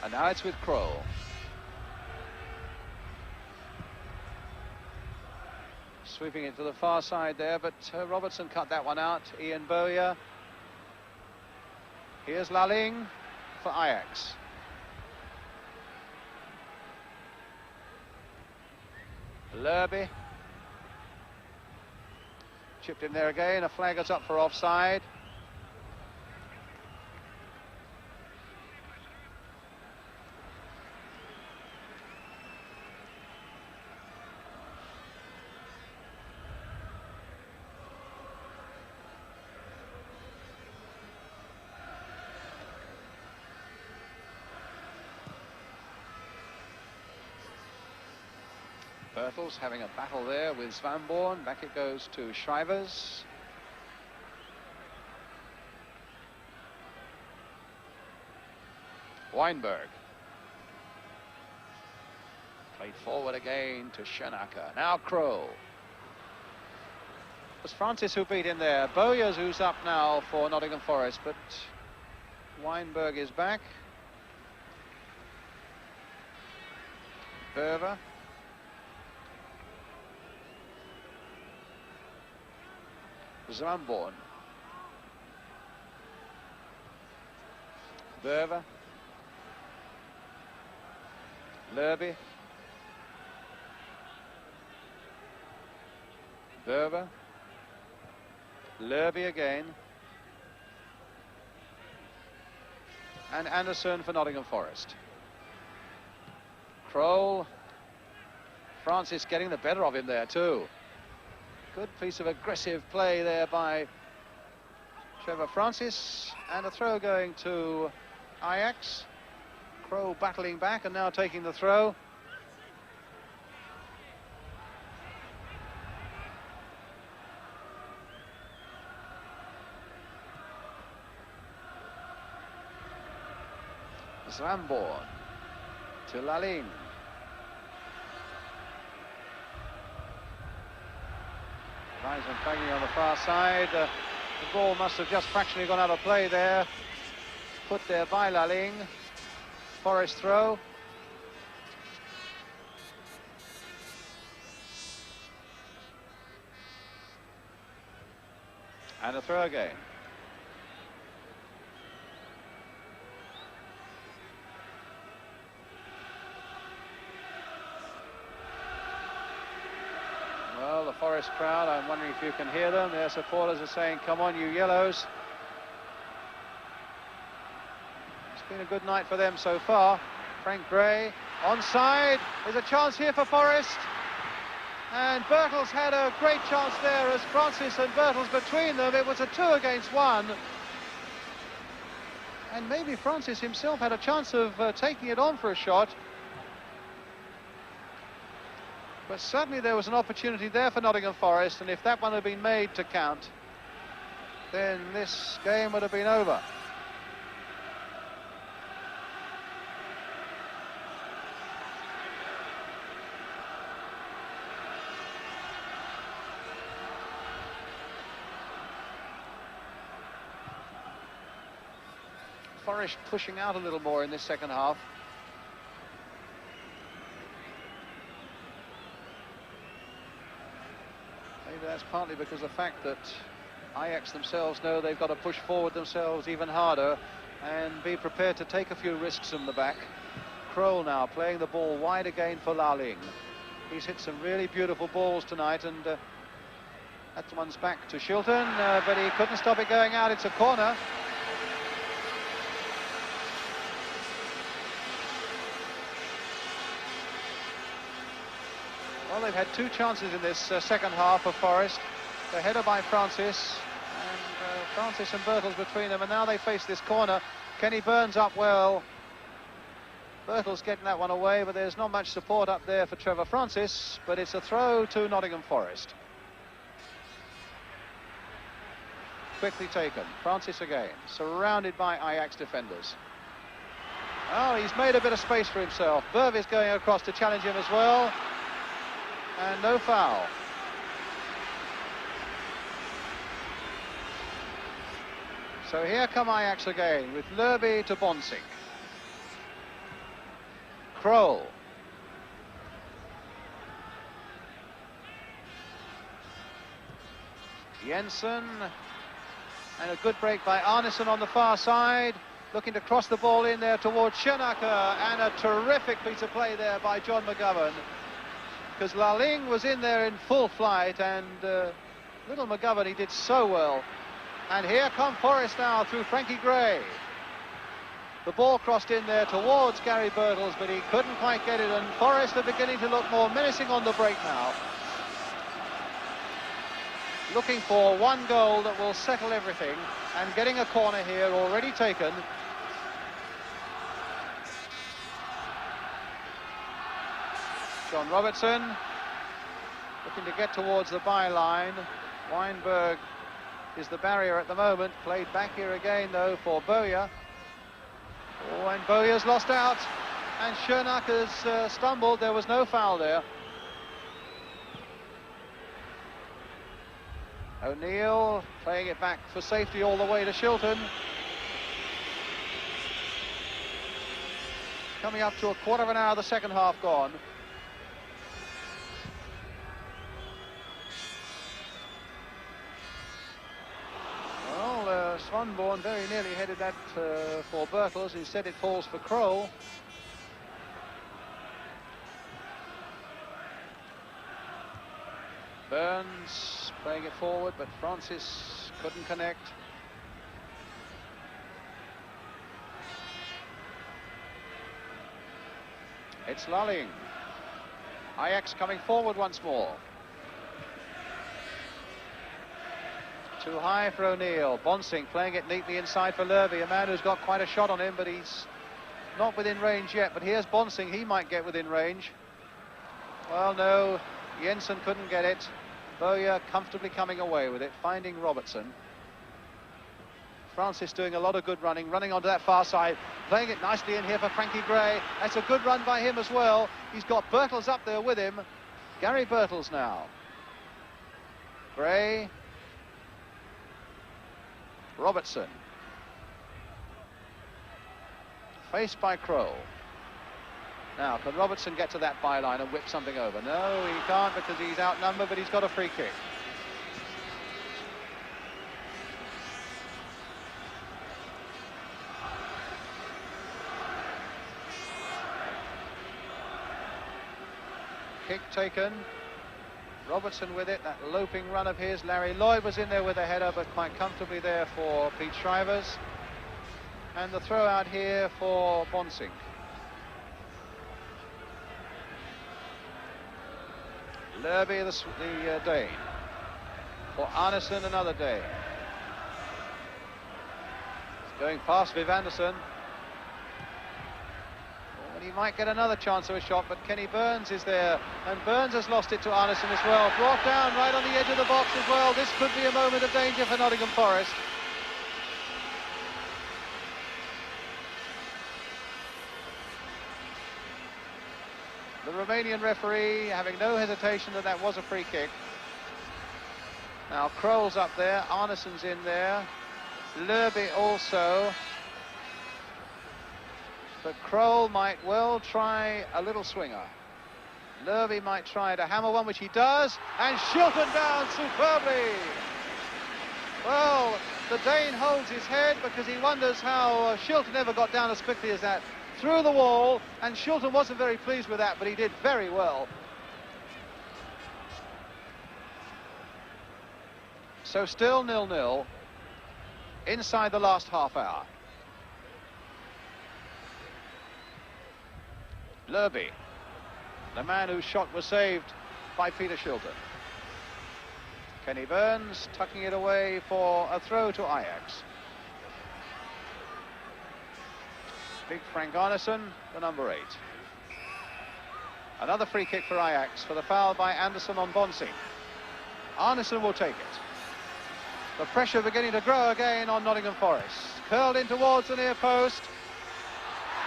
And now it's with Krol. Sweeping it to the far side there, but Robertson cut that one out. Ian Bowyer. Here's Laling for Ajax. Lerby. Chipped in there again. A flag is up for offside. Birtles having a battle there with Svanborn. Back it goes to Shivers. Weinberg. Played forward again to Schoenacker. Now Krol. It was Francis who beat in there. Bowyer's who's up now for Nottingham Forest, but Weinberg is back. Berver. Zramborn. Berver. Lerby. Berver. Lerby again. And Anderson for Nottingham Forest. Kroll. Francis getting the better of him there too. Good piece of aggressive play there by Trevor Francis. And a throw going to Ajax. Kroll battling back and now taking the throw. Zramborn to Laling. Wiseman banging on the far side. The ball must have just fractionally gone out of play there. Put there by Laling. Forest throw. And a throw again. Well, the Forest crowd, I'm wondering if you can hear them. Their supporters are saying, come on, you yellows. It's been a good night for them so far. Frank Gray, onside. There's a chance here for Forest. And Birtles had a great chance there as Francis and Birtles between them. It was a 2 against 1. And maybe Francis himself had a chance of taking it on for a shot. But certainly there was an opportunity there for Nottingham Forest, and if that one had been made to count, then this game would have been over. Forest pushing out a little more in this second half. Maybe that's partly because of the fact that Ajax themselves know they've got to push forward themselves even harder and be prepared to take a few risks from the back. Kroll now playing the ball wide again for Laling. He's hit some really beautiful balls tonight, and that one's back to Shilton, but he couldn't stop it going out. It's a corner. Well, they've had 2 chances in this second half of Forest. The header by Francis, and Francis and Birtles between them, and now they face this corner. Kenny Burns up well. Birtles getting that one away, but there's not much support up there for Trevor Francis, but it's a throw to Nottingham Forest. Quickly taken. Francis again, surrounded by Ajax defenders. Oh, he's made a bit of space for himself. Bervis going across to challenge him as well. And no foul. So here come Ajax again with Lerby to Bonsink. Kroll. Jensen. And a good break by Arneson on the far side. Looking to cross the ball in there towards Schoenacker. And a terrific piece of play there by John McGovern. Because Laling was in there in full flight, and little McGovern, he did so well. And here come Forest now through Frankie Gray. The ball crossed in there towards Gary Birtles, but he couldn't quite get it, and Forest are beginning to look more menacing on the break now. Looking for one goal that will settle everything, and getting a corner here already taken. John Robertson looking to get towards the byline. Weinberg is the barrier at the moment. Played back here again though for Bowyer. Oh, and Bowyer's lost out, and Schoenacker's stumbled. There was no foul there. O'Neill playing it back for safety all the way to Shilton. Coming up to a quarter of an hour, the second half gone. Sonborn very nearly headed that for Birtles. Instead it falls for Kroll. Burns playing it forward, but Francis couldn't connect. It's lulling. Ajax coming forward once more. Too high for O'Neill. Bonsing playing it neatly inside for Lurvy, a man who's got quite a shot on him, but he's not within range yet. But here's Bonsing, he might get within range. Well, no, Jensen couldn't get it. Bowyer comfortably coming away with it, finding Robertson. Francis doing a lot of good running onto that far side, playing it nicely in here for Frankie Gray. That's a good run by him as well. He's got Birtles up there with him. Gary Birtles now. Gray. Robertson. Faced by Kroll. Now, can Robertson get to that byline and whip something over? No, he can't because he's outnumbered, but he's got a free kick. Kick taken. Robertson with it, that loping run of his. Larry Lloyd was in there with a header, but quite comfortably there for Pete Shrivers. And the throw out here for Bonsing. Lurvy, the Dane. For Arneson, another Dane. It's going past Viv Anderson. And he might get another chance of a shot, but Kenny Burns is there. And Burns has lost it to Arneson as well. Brought down right on the edge of the box as well. This could be a moment of danger for Nottingham Forest. The Romanian referee having no hesitation that was a free kick. Now Kroll's up there, Arneson's in there, Lurvy also. But Kroll might well try a little swinger. Lurvy might try to hammer one, which he does, and Shilton down superbly. Well, the Dane holds his head because he wonders how Shilton ever got down as quickly as that. Through the wall, and Shilton wasn't very pleased with that, but he did very well. So still 0-0 inside the last half hour. Lurvy, the man whose shot was saved by Peter Shilton. Kenny Burns tucking it away for a throw to Ajax. Big Frank Arneson, the number 8. Another free kick for Ajax for the foul by Anderson on Bonsing. Arneson will take it. The pressure beginning to grow again on Nottingham Forest. Curled in towards the near post.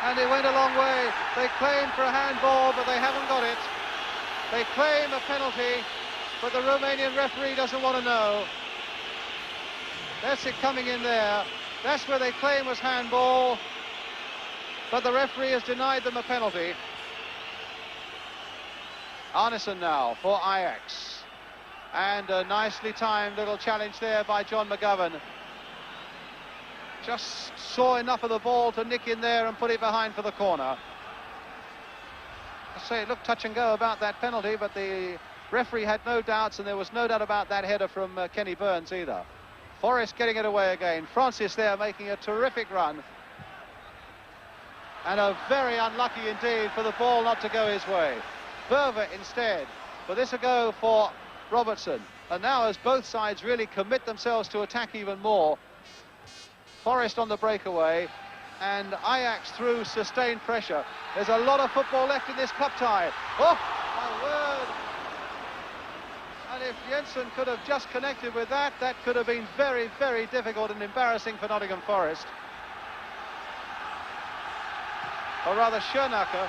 And it went a long way. They claim for a handball, but they haven't got it. They claim a penalty, but the Romanian referee doesn't want to know. That's it coming in there. That's where they claim was handball. But the referee has denied them a penalty. Arneson now for Ajax. And a nicely timed little challenge there by John McGovern. Just saw enough of the ball to nick in there and put it behind for the corner. I say it looked touch and go about that penalty, but the referee had no doubts, and there was no doubt about that header from Kenny Burns either. Forrest getting it away again. Francis there making a terrific run. And a very unlucky indeed for the ball not to go his way. Berver instead. But this will go for Robertson. And now as both sides really commit themselves to attack even more, Forest on the breakaway and Ajax through sustained pressure. There's a lot of football left in this cup tie. Oh, my word. And if Jensen could have just connected with that, that could have been very, very difficult and embarrassing for Nottingham Forest. Or rather, Schoenacker.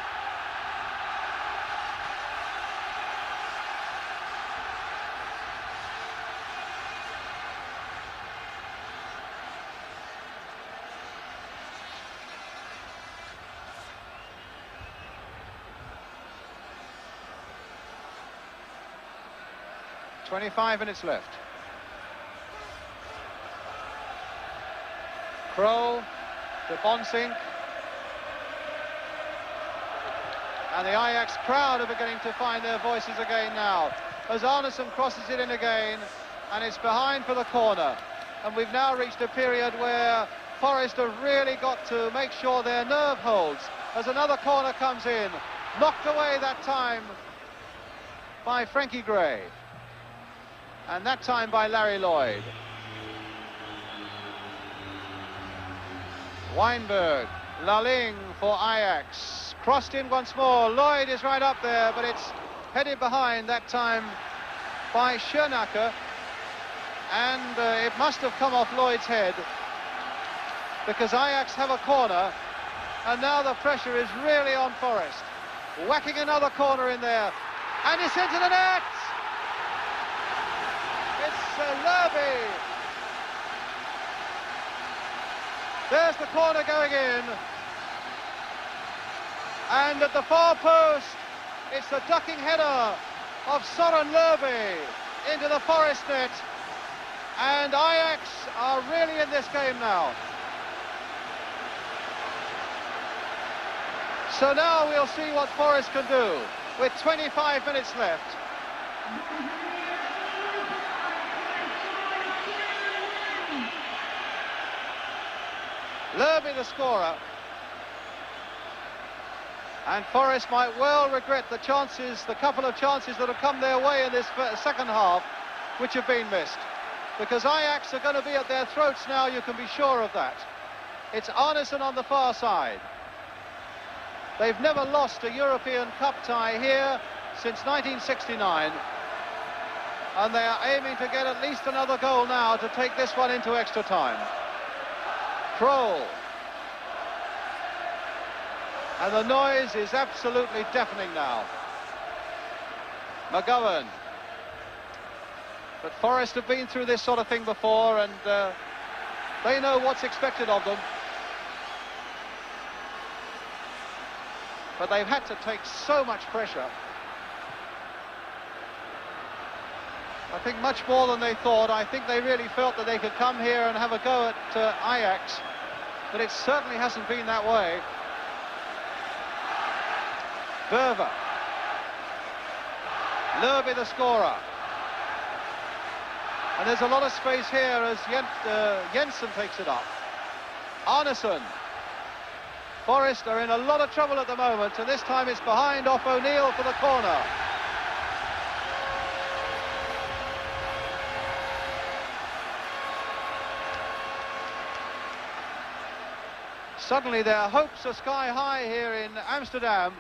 ...25 minutes left. Krol to Bonsink. And the Ajax crowd are beginning to find their voices again now, as Arneson crosses it in again, and it's behind for the corner. And we've now reached a period where Forest have really got to make sure their nerve holds, as another corner comes in, knocked away that time by Frankie Gray, and that time by Larry Lloyd. Weinberg, Laling for Ajax, crossed in once more. Lloyd is right up there, but it's headed behind that time by Schoenacker, and it must have come off Lloyd's head, because Ajax have a corner, and now the pressure is really on Forest. Whacking another corner in there, and it's into the net! It's Lerby. There's the corner going in, and at the far post, it's the ducking header of Søren Lerby into the Forest net, and Ajax are really in this game now. So now we'll see what Forest can do with 25 minutes left. Lerby the scorer, and Forest might well regret the couple of chances that have come their way in this second half, which have been missed, because Ajax are going to be at their throats now, you can be sure of that. It's Arneson on the far side. They've never lost a European Cup tie here since 1969, and they are aiming to get at least another goal now to take this one into extra time. Krol. And the noise is absolutely deafening now. McGovern. But Forest have been through this sort of thing before, and they know what's expected of them. But they've had to take so much pressure. I think much more than they thought. I think they really felt that they could come here and have a go at Ajax, but it certainly hasn't been that way. Verver. Lerby the scorer. And there's a lot of space here as Jensen takes it up. Arneson. Forest are in a lot of trouble at the moment, and this time it's behind off O'Neill for the corner. Suddenly their hopes are sky high here in Amsterdam,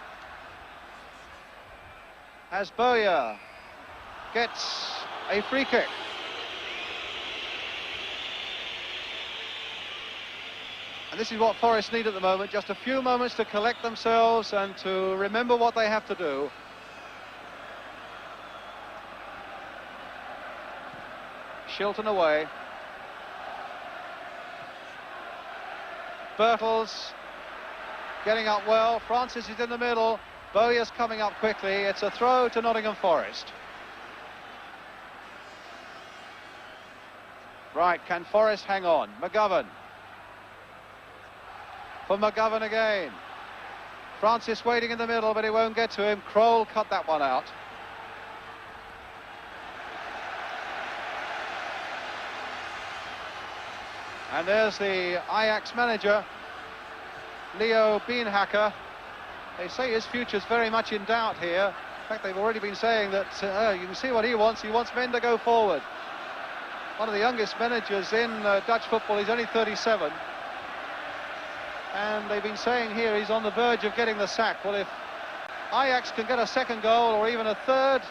as Bowyer gets a free kick. And this is what Forest need at the moment, just a few moments to collect themselves and to remember what they have to do. Shilton away. Bertels getting up well. Francis is in the middle. Bowyer's coming up quickly. It's a throw to Nottingham Forest. Right, can Forest hang on? McGovern. For McGovern again. Francis waiting in the middle, but it won't get to him. Krol cut that one out. And there's the Ajax manager, Leo Beenhakker. They say his future's very much in doubt here. In fact, they've already been saying that you can see what he wants. He wants men to go forward. One of the youngest managers in Dutch football. He's only 37. And they've been saying here he's on the verge of getting the sack. Well, if Ajax can get a second goal or even a third,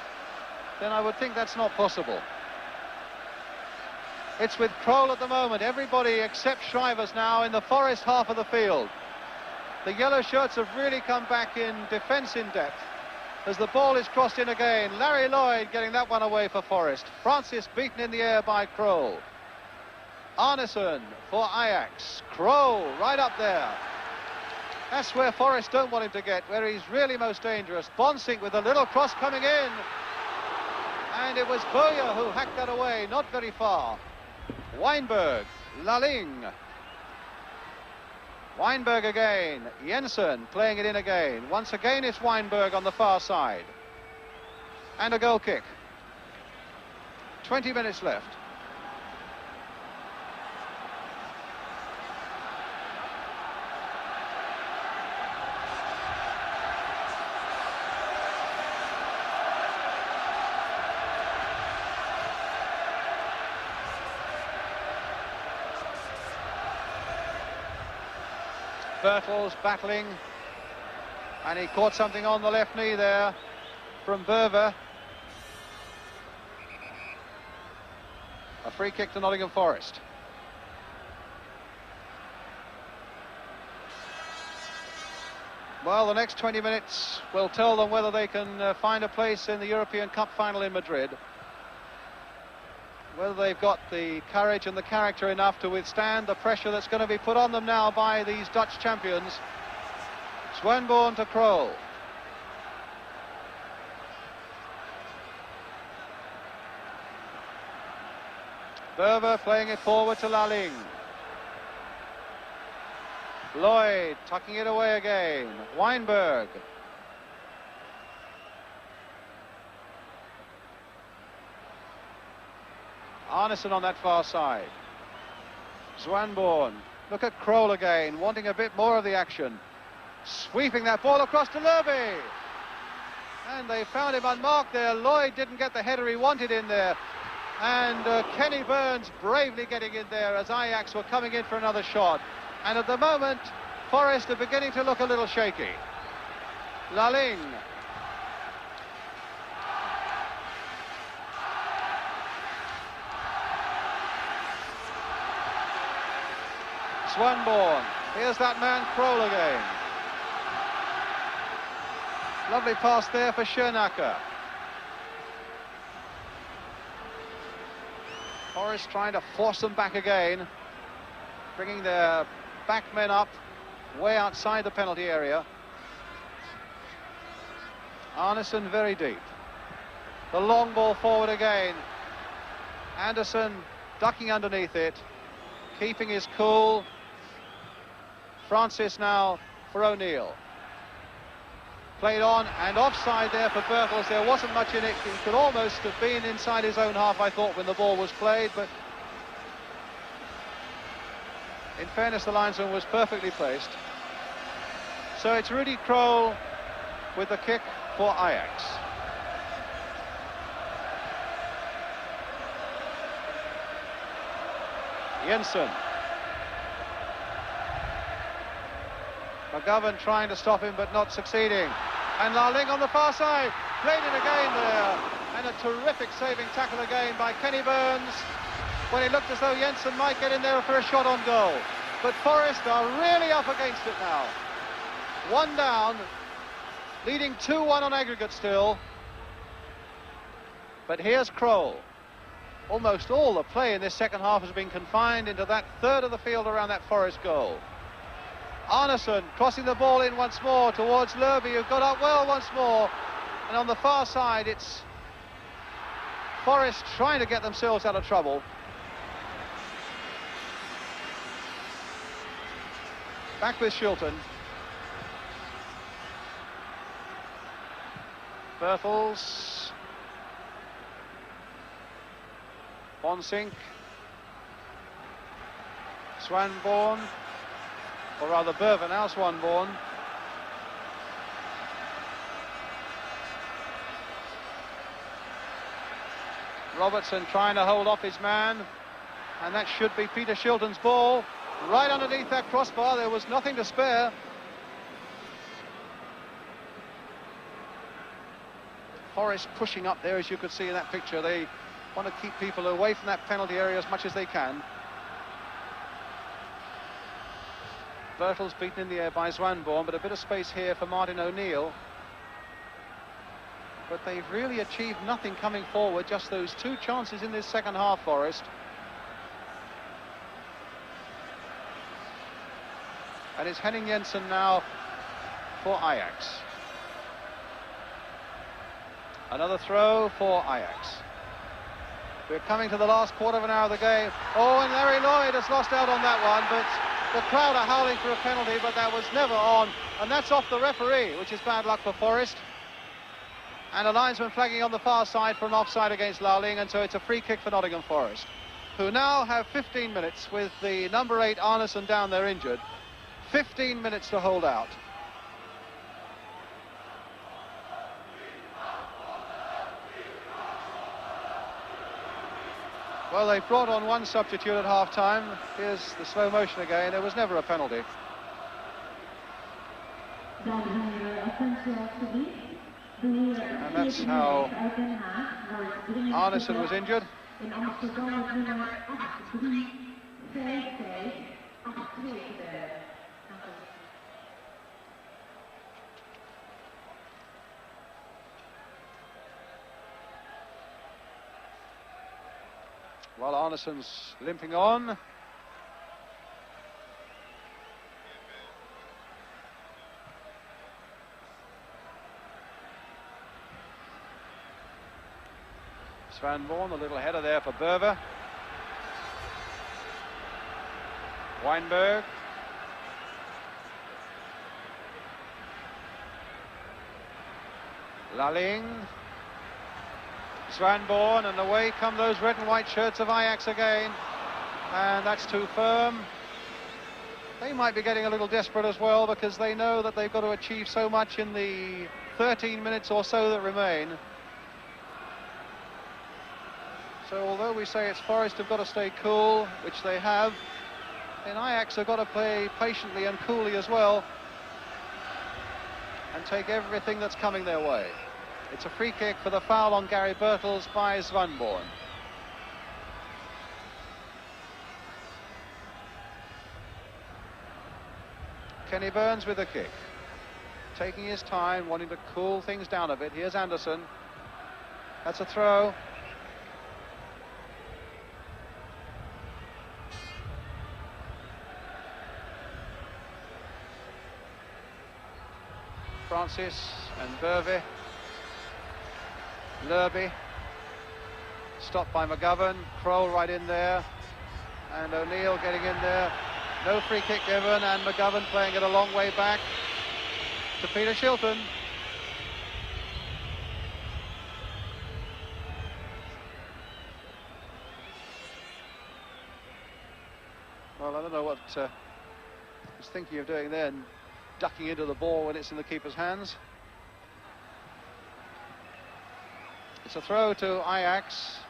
then I would think that's not possible. It's with Krol at the moment. Everybody except Shrivers now in the Forest half of the field. The yellow shirts have really come back in defence in depth as the ball is crossed in again. Larry Lloyd getting that one away for Forest. Francis beaten in the air by Krol. Arneson for Ajax. Krol right up there. That's where Forest don't want him to get, where he's really most dangerous. Bonsink with a little cross coming in. And it was Bowyer who hacked that away, not very far. Weinberg, Laling. Weinberg again. Jensen playing it in again. Once again it's Weinberg on the far side. And a goal kick. 20 minutes left. Bertels battling, and he caught something on the left knee there from Berver. A free kick to Nottingham Forest. Well, the next 20 minutes will tell them whether they can find a place in the European Cup final in Madrid. Whether they've got the courage and the character enough to withstand the pressure that's going to be put on them now by these Dutch champions. Swanborn to Krol. Berver playing it forward to Laling. Lloyd tucking it away again. Weinberg. Arneson on that far side. Swanborn. Look at Krol again, wanting a bit more of the action. Sweeping that ball across to Lerby. And they found him unmarked there. Lloyd didn't get the header he wanted in there. And Kenny Burns bravely getting in there as Ajax were coming in for another shot. And at the moment, Forest are beginning to look a little shaky. Laling. Swanborn. Here's that man Krol again. Lovely pass there for Schoenacker. Forest trying to force them back again, bringing their back men up way outside the penalty area. Arneson very deep. The long ball forward again. Anderson ducking underneath it, keeping his cool. Francis now for O'Neill. Played on and offside there for Bertels. There wasn't much in it. He could almost have been inside his own half, I thought, when the ball was played, but in fairness, the linesman was perfectly placed. So it's Rudy Krol with the kick for Ajax. Jensen. McGovern trying to stop him but not succeeding. And Laling on the far side, played it again there. And a terrific saving tackle again by Kenny Burns when it looked as though Jensen might get in there for a shot on goal. But Forest are really up against it now. One down, leading 2-1 on aggregate still. But here's Krol. Almost all the play in this second half has been confined into that third of the field around that Forest goal. Arneson crossing the ball in once more towards Lerby, who got up well once more. And on the far side, it's Forest trying to get themselves out of trouble. Back with Shilton. Bertels. Bonsink. Swanborn. Or rather Berver now, Swanborn. Robertson trying to hold off his man. And that should be Peter Shilton's ball. Right underneath that crossbar, there was nothing to spare. Forest pushing up there, as you could see in that picture. They want to keep people away from that penalty area as much as they can. Bertels beaten in the air by Swanborn, but a bit of space here for Martin O'Neill. But they've really achieved nothing coming forward, just those two chances in this second half, Forest. And it's Henning Jensen now for Ajax. Another throw for Ajax. We're coming to the last quarter of an hour of the game. Oh, and Larry Lloyd has lost out on that one, but The crowd are howling for a penalty, but that was never on, and that's off the referee, which is bad luck for Forest. And a linesman flagging on the far side for an offside against Lauling, and so it's a free kick for Nottingham Forest, who now have 15 minutes with the number 8 Arneson down there injured. 15 minutes to hold out. Well, they've brought on one substitute at half-time. Here's the slow motion again. There was never a penalty. And that's how Arneson was injured. While Arneson's limping on. Svanborn, a little header there for Berver. Weinberg. Lauling. Svanborn, and away come those red and white shirts of Ajax again. And that's too firm. They might be getting a little desperate as well, because they know that they've got to achieve so much in the 13 minutes or so that remain. So although we say it's Forest have got to stay cool, which they have, then Ajax have got to play patiently and coolly as well, and take everything that's coming their way. It's a free kick for the foul on Gary Birtles by Svanborn. Kenny Burns with the kick, taking his time, wanting to cool things down a bit. Here's Anderson. That's a throw. Francis and Berve. Lerby. Stopped by McGovern. Kroll right in there. And O'Neill getting in there. No free kick given, and McGovern playing it a long way back to Peter Shilton. Well, I don't know what he's thinking of doing then, ducking into the ball when it's in the keeper's hands. It's a throw to Ajax.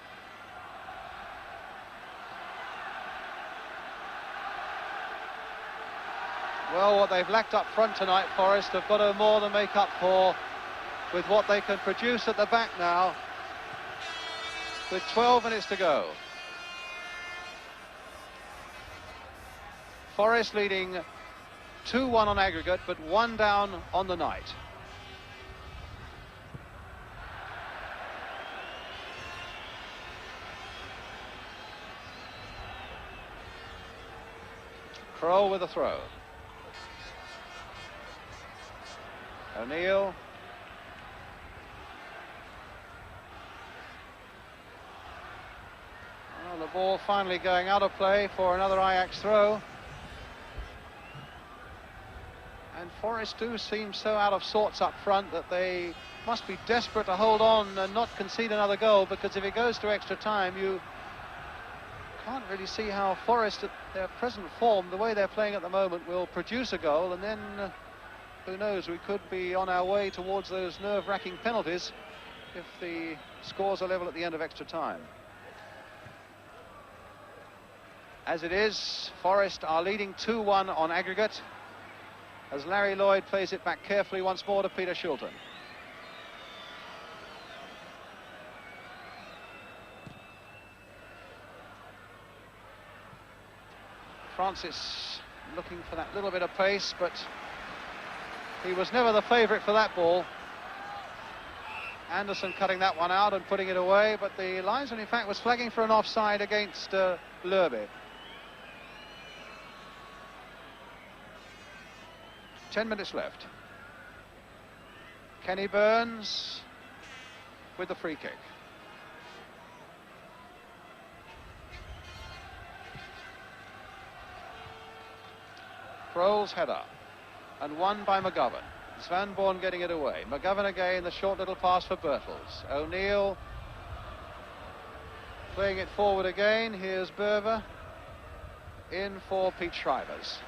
Well, what they've lacked up front tonight, Forest, have got to more than make up for with what they can produce at the back now, with 12 minutes to go. Forest leading 2-1 on aggregate, but 1 down on the night. Kroll with a throw. O'Neill. Well, the ball finally going out of play for another Ajax throw. And Forest do seem so out of sorts up front that they must be desperate to hold on and not concede another goal, because if it goes to extra time, you can't really see how Forest, at their present form, the way they're playing at the moment, will produce a goal, and then who knows, we could be on our way towards those nerve-wracking penalties if the scores are level at the end of extra time. As it is, Forest are leading 2-1 on aggregate, as Larry Lloyd plays it back carefully once more to Peter Shilton. Francis looking for that little bit of pace, but he was never the favourite for that ball. Anderson cutting that one out and putting it away, but the linesman in fact was flagging for an offside against Lerby. 10 minutes left. Kenny Burns with the free kick. Kroll's header, and won by McGovern. Svanborn getting it away. McGovern again, the short little pass for Birtles. O'Neill playing it forward again. Here's Berver in for Pete Shrivers.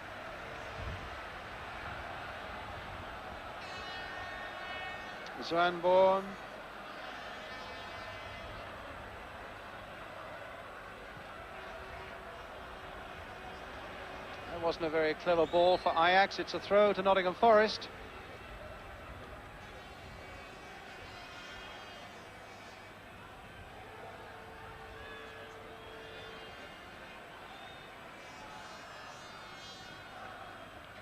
Svanborn. That wasn't a very clever ball for Ajax. It's a throw to Nottingham Forest.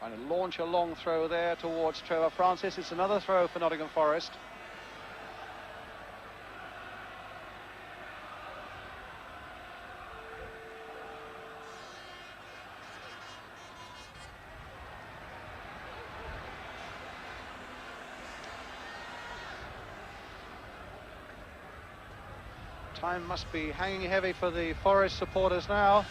Trying to launch a long throw there towards Trevor Francis. It's another throw for Nottingham Forest. Time must be hanging heavy for the Forest supporters now.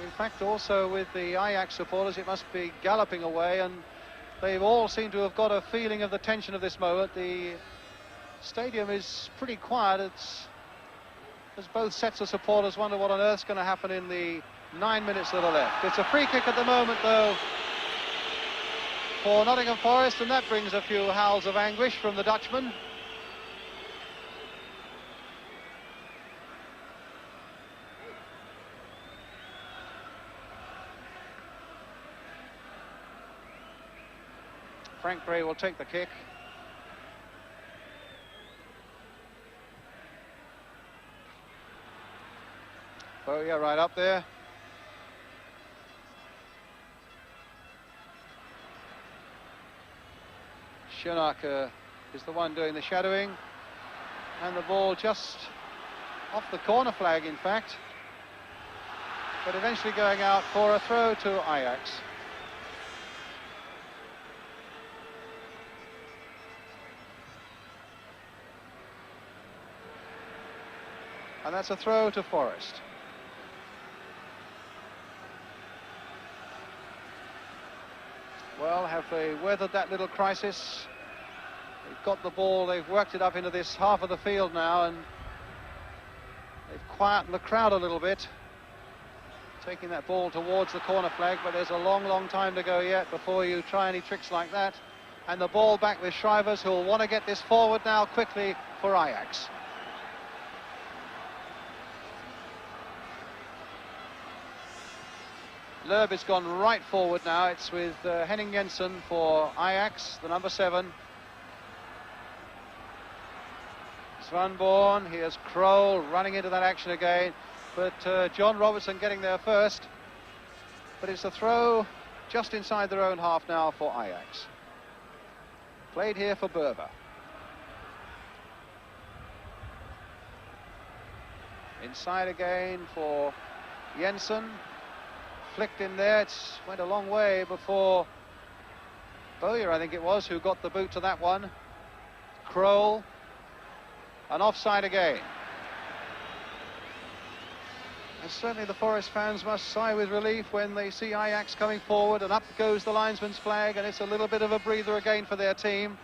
In fact, also with the Ajax supporters, it must be galloping away, and they've all seemed to have got a feeling of the tension of this moment. The stadium is pretty quiet. It's as both sets of supporters wonder what on earth's going to happen in the 9 minutes that are left. It's a free kick at the moment, though, for Nottingham Forest, and that brings a few howls of anguish from the Dutchman. Frank Bray will take the kick. Oh yeah, right up there. Schoenacker is the one doing the shadowing, and the ball just off the corner flag, in fact, but eventually going out for a throw to Ajax. And that's a throw to Forest. Well, have they weathered that little crisis? They've got the ball, they've worked it up into this half of the field now, and they've quietened the crowd a little bit, taking that ball towards the corner flag, but there's a long, long time to go yet before you try any tricks like that. And the ball back with Shrivers, who will want to get this forward now quickly for Ajax. Loeb has gone right forward now. It's with Henning Jensen for Ajax, the number 7. Svanborn, here's Kroll running into that action again, but John Robertson getting there first. But it's a throw just inside their own half now for Ajax. Played here for Berber. Inside again for Jensen. Flicked in there, it went a long way before Bowyer, I think it was, who got the boot to that one. Kroll, and offside again. And certainly the Forest fans must sigh with relief when they see Ajax coming forward, and up goes the linesman's flag, and it's a little bit of a breather again for their team.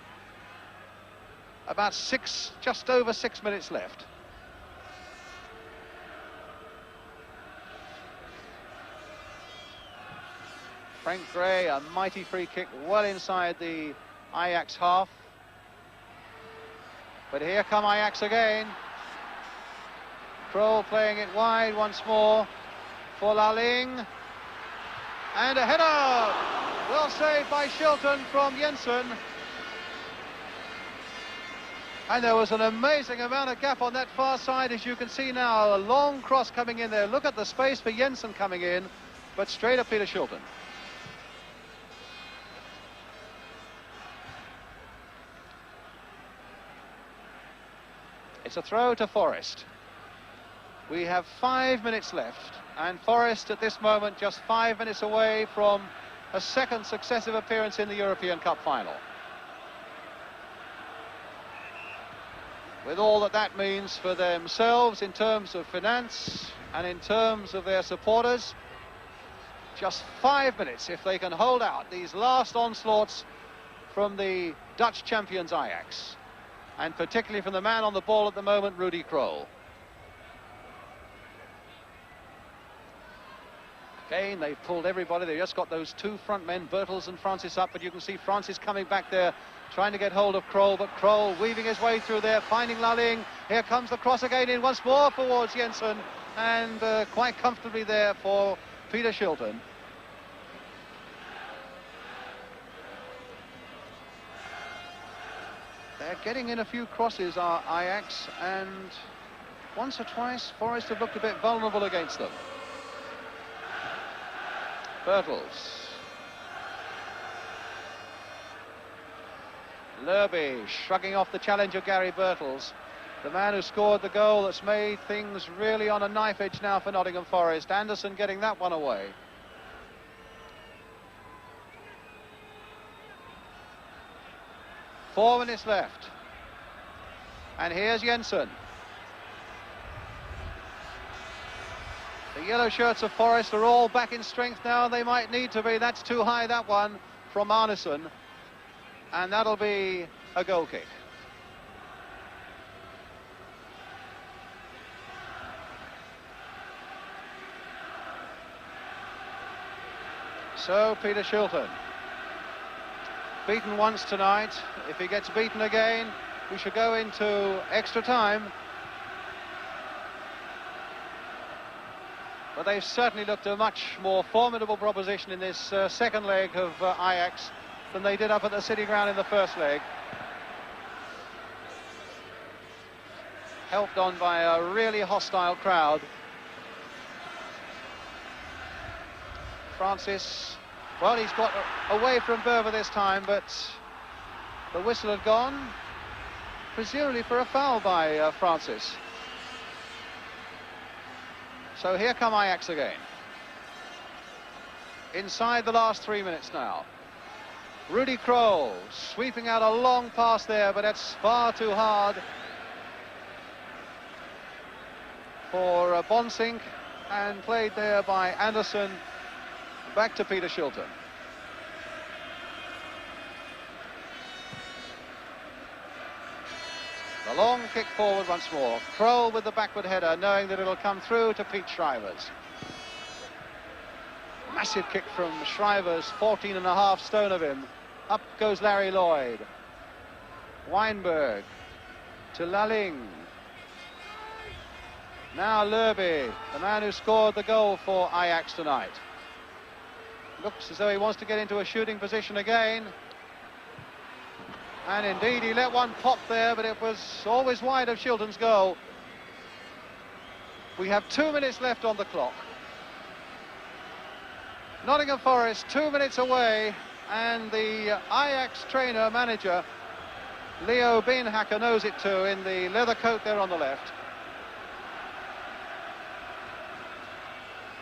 About just over 6 minutes left. Frank Gray, a mighty free kick well inside the Ajax half. But here come Ajax again. Kroll playing it wide once more for Laling. And a header! Well saved by Shilton from Jensen. And there was an amazing amount of gap on that far side, as you can see now. A long cross coming in there. Look at the space for Jensen coming in, but straight up Peter Shilton. It's a throw to Forest. We have 5 minutes left, and Forest at this moment just 5 minutes away from a second successive appearance in the European Cup final. With all that means for themselves in terms of finance and in terms of their supporters. Just 5 minutes if they can hold out these last onslaughts from the Dutch champions Ajax, and particularly from the man on the ball at the moment, Rudy Krol. Again, they've pulled everybody. They've just got those two front men, Bertels and Francis, up, but you can see Francis coming back there, trying to get hold of Krol, but Krol weaving his way through there, finding Lalling. Here comes the cross again in once more towards Jensen, and quite comfortably there for Peter Shilton. They're getting in a few crosses, are Ajax, and once or twice Forest have looked a bit vulnerable against them. Bertels. Lerby shrugging off the challenge of Gary Bertels, the man who scored the goal that's made things really on a knife edge now for Nottingham Forest. Anderson getting that one away. Four minutes left. And here's Jensen. The yellow shirts of Forest are all back in strength now. They might need to be. That's too high, that one, from Arneson. And that'll be a goal kick. So, Peter Shilton, beaten once tonight. If he gets beaten again, we should go into extra time. But they've certainly looked a much more formidable proposition in this second leg of Ajax than they did up at the City Ground in the first leg. Helped on by a really hostile crowd. Francis, well, he's got away from Berber this time, but the whistle had gone, presumably for a foul by Francis. So here come Ajax again. Inside the last 3 minutes now. Rudy Krol sweeping out a long pass there, but that's far too hard for Bonsink, and played there by Anderson. Back to Peter Shilton. The long kick forward once more. Krol with the backward header, knowing that it'll come through to Pete Shrivers. Massive kick from Shrivers, 14.5 stone of him. Up goes Larry Lloyd. Weinberg to Lalling. Now Lerby, the man who scored the goal for Ajax tonight. Looks as though he wants to get into a shooting position again. And indeed, he let one pop there, but it was always wide of Shilton's goal. We have 2 minutes left on the clock. Nottingham Forest 2 minutes away, and the Ajax trainer-manager, Leo Beenhakker, knows it too, in the leather coat there on the left.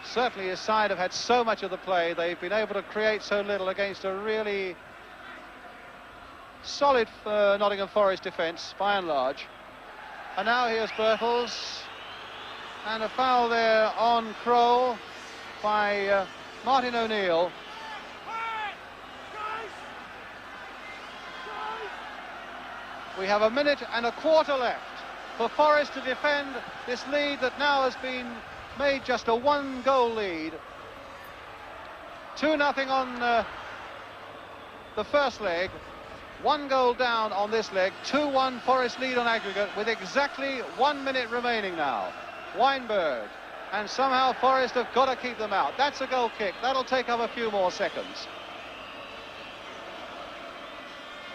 Certainly his side have had so much of the play. They've been able to create so little against a really solid Nottingham Forest defence, by and large. And now here's Bertels. And a foul there on Krol by Martin O'Neill. We have a minute and a quarter left for Forest to defend this lead that now has been made just a one-goal lead. 2-0 on the first leg. 1 goal down on this leg. 2-1 Forest lead on aggregate with exactly 1 minute remaining now. Weinberg. And somehow Forest have got to keep them out. That's a goal kick. That'll take up a few more seconds.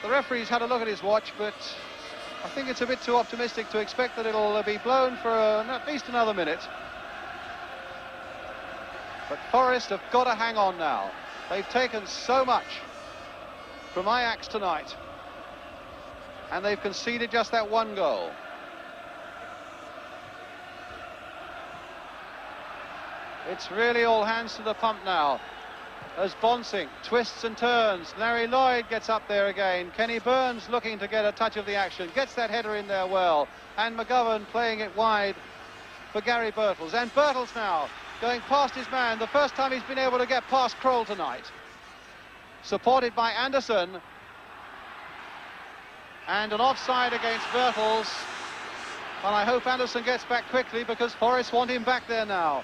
The referee's had a look at his watch, but I think it's a bit too optimistic to expect that it'll be blown for at least another minute. But Forest have got to hang on now. They've taken so much from Ajax tonight, and they've conceded just that 1 goal. It's really all hands to the pump now, as Bonsink twists and turns. Larry Lloyd gets up there again. Kenny Burns looking to get a touch of the action, gets that header in there well, and McGovern playing it wide for Gary Bertels. And Bertels now going past his man, the first time he's been able to get past Kroll tonight. Supported by Anderson. And an offside against Bertels. And I hope Anderson gets back quickly because Forest want him back there now.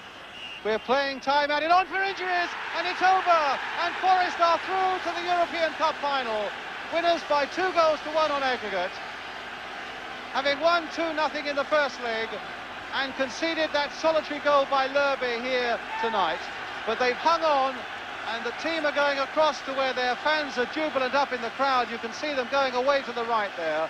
We're playing time added on for injuries, and it's over. And Forest are through to the European Cup final. Winners by 2-1 on aggregate. Having won 2-0 in the first leg and conceded that solitary goal by Lerby here tonight. But they've hung on, and the team are going across to where their fans are jubilant up in the crowd. You can see them going away to the right there.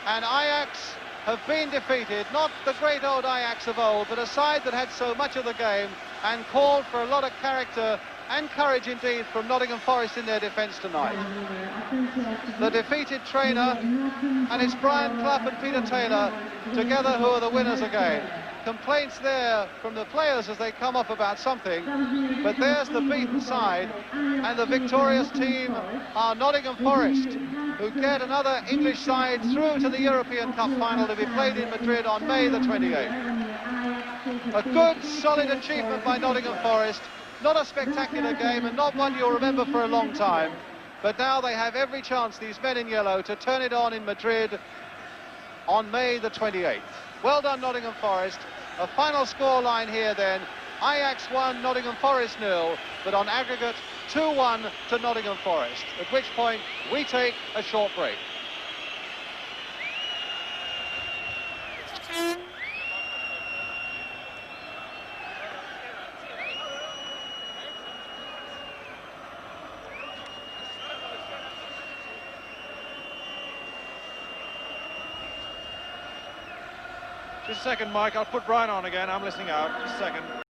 And Ajax have been defeated, not the great old Ajax of old, but a side that had so much of the game and called for a lot of character and courage indeed from Nottingham Forest in their defence tonight. The defeated trainer, and it's Brian Clough and Peter Taylor together who are the winners again. Complaints there from the players as they come off about something, but there's the beaten side, and the victorious team are Nottingham Forest, who get another English side through to the European Cup final to be played in Madrid on May the 28th. A good, solid achievement by Nottingham Forest. Not a spectacular game and not one you'll remember for a long time. But now they have every chance, these men in yellow, to turn it on in Madrid on May the 28th. Well done, Nottingham Forest. A final score line here then. Ajax 1, Nottingham Forest 0, but on aggregate 2-1 to Nottingham Forest, at which point we take a short break.
Just a second, Mike. I'll put Brian on again. I'm listening out. Just a second.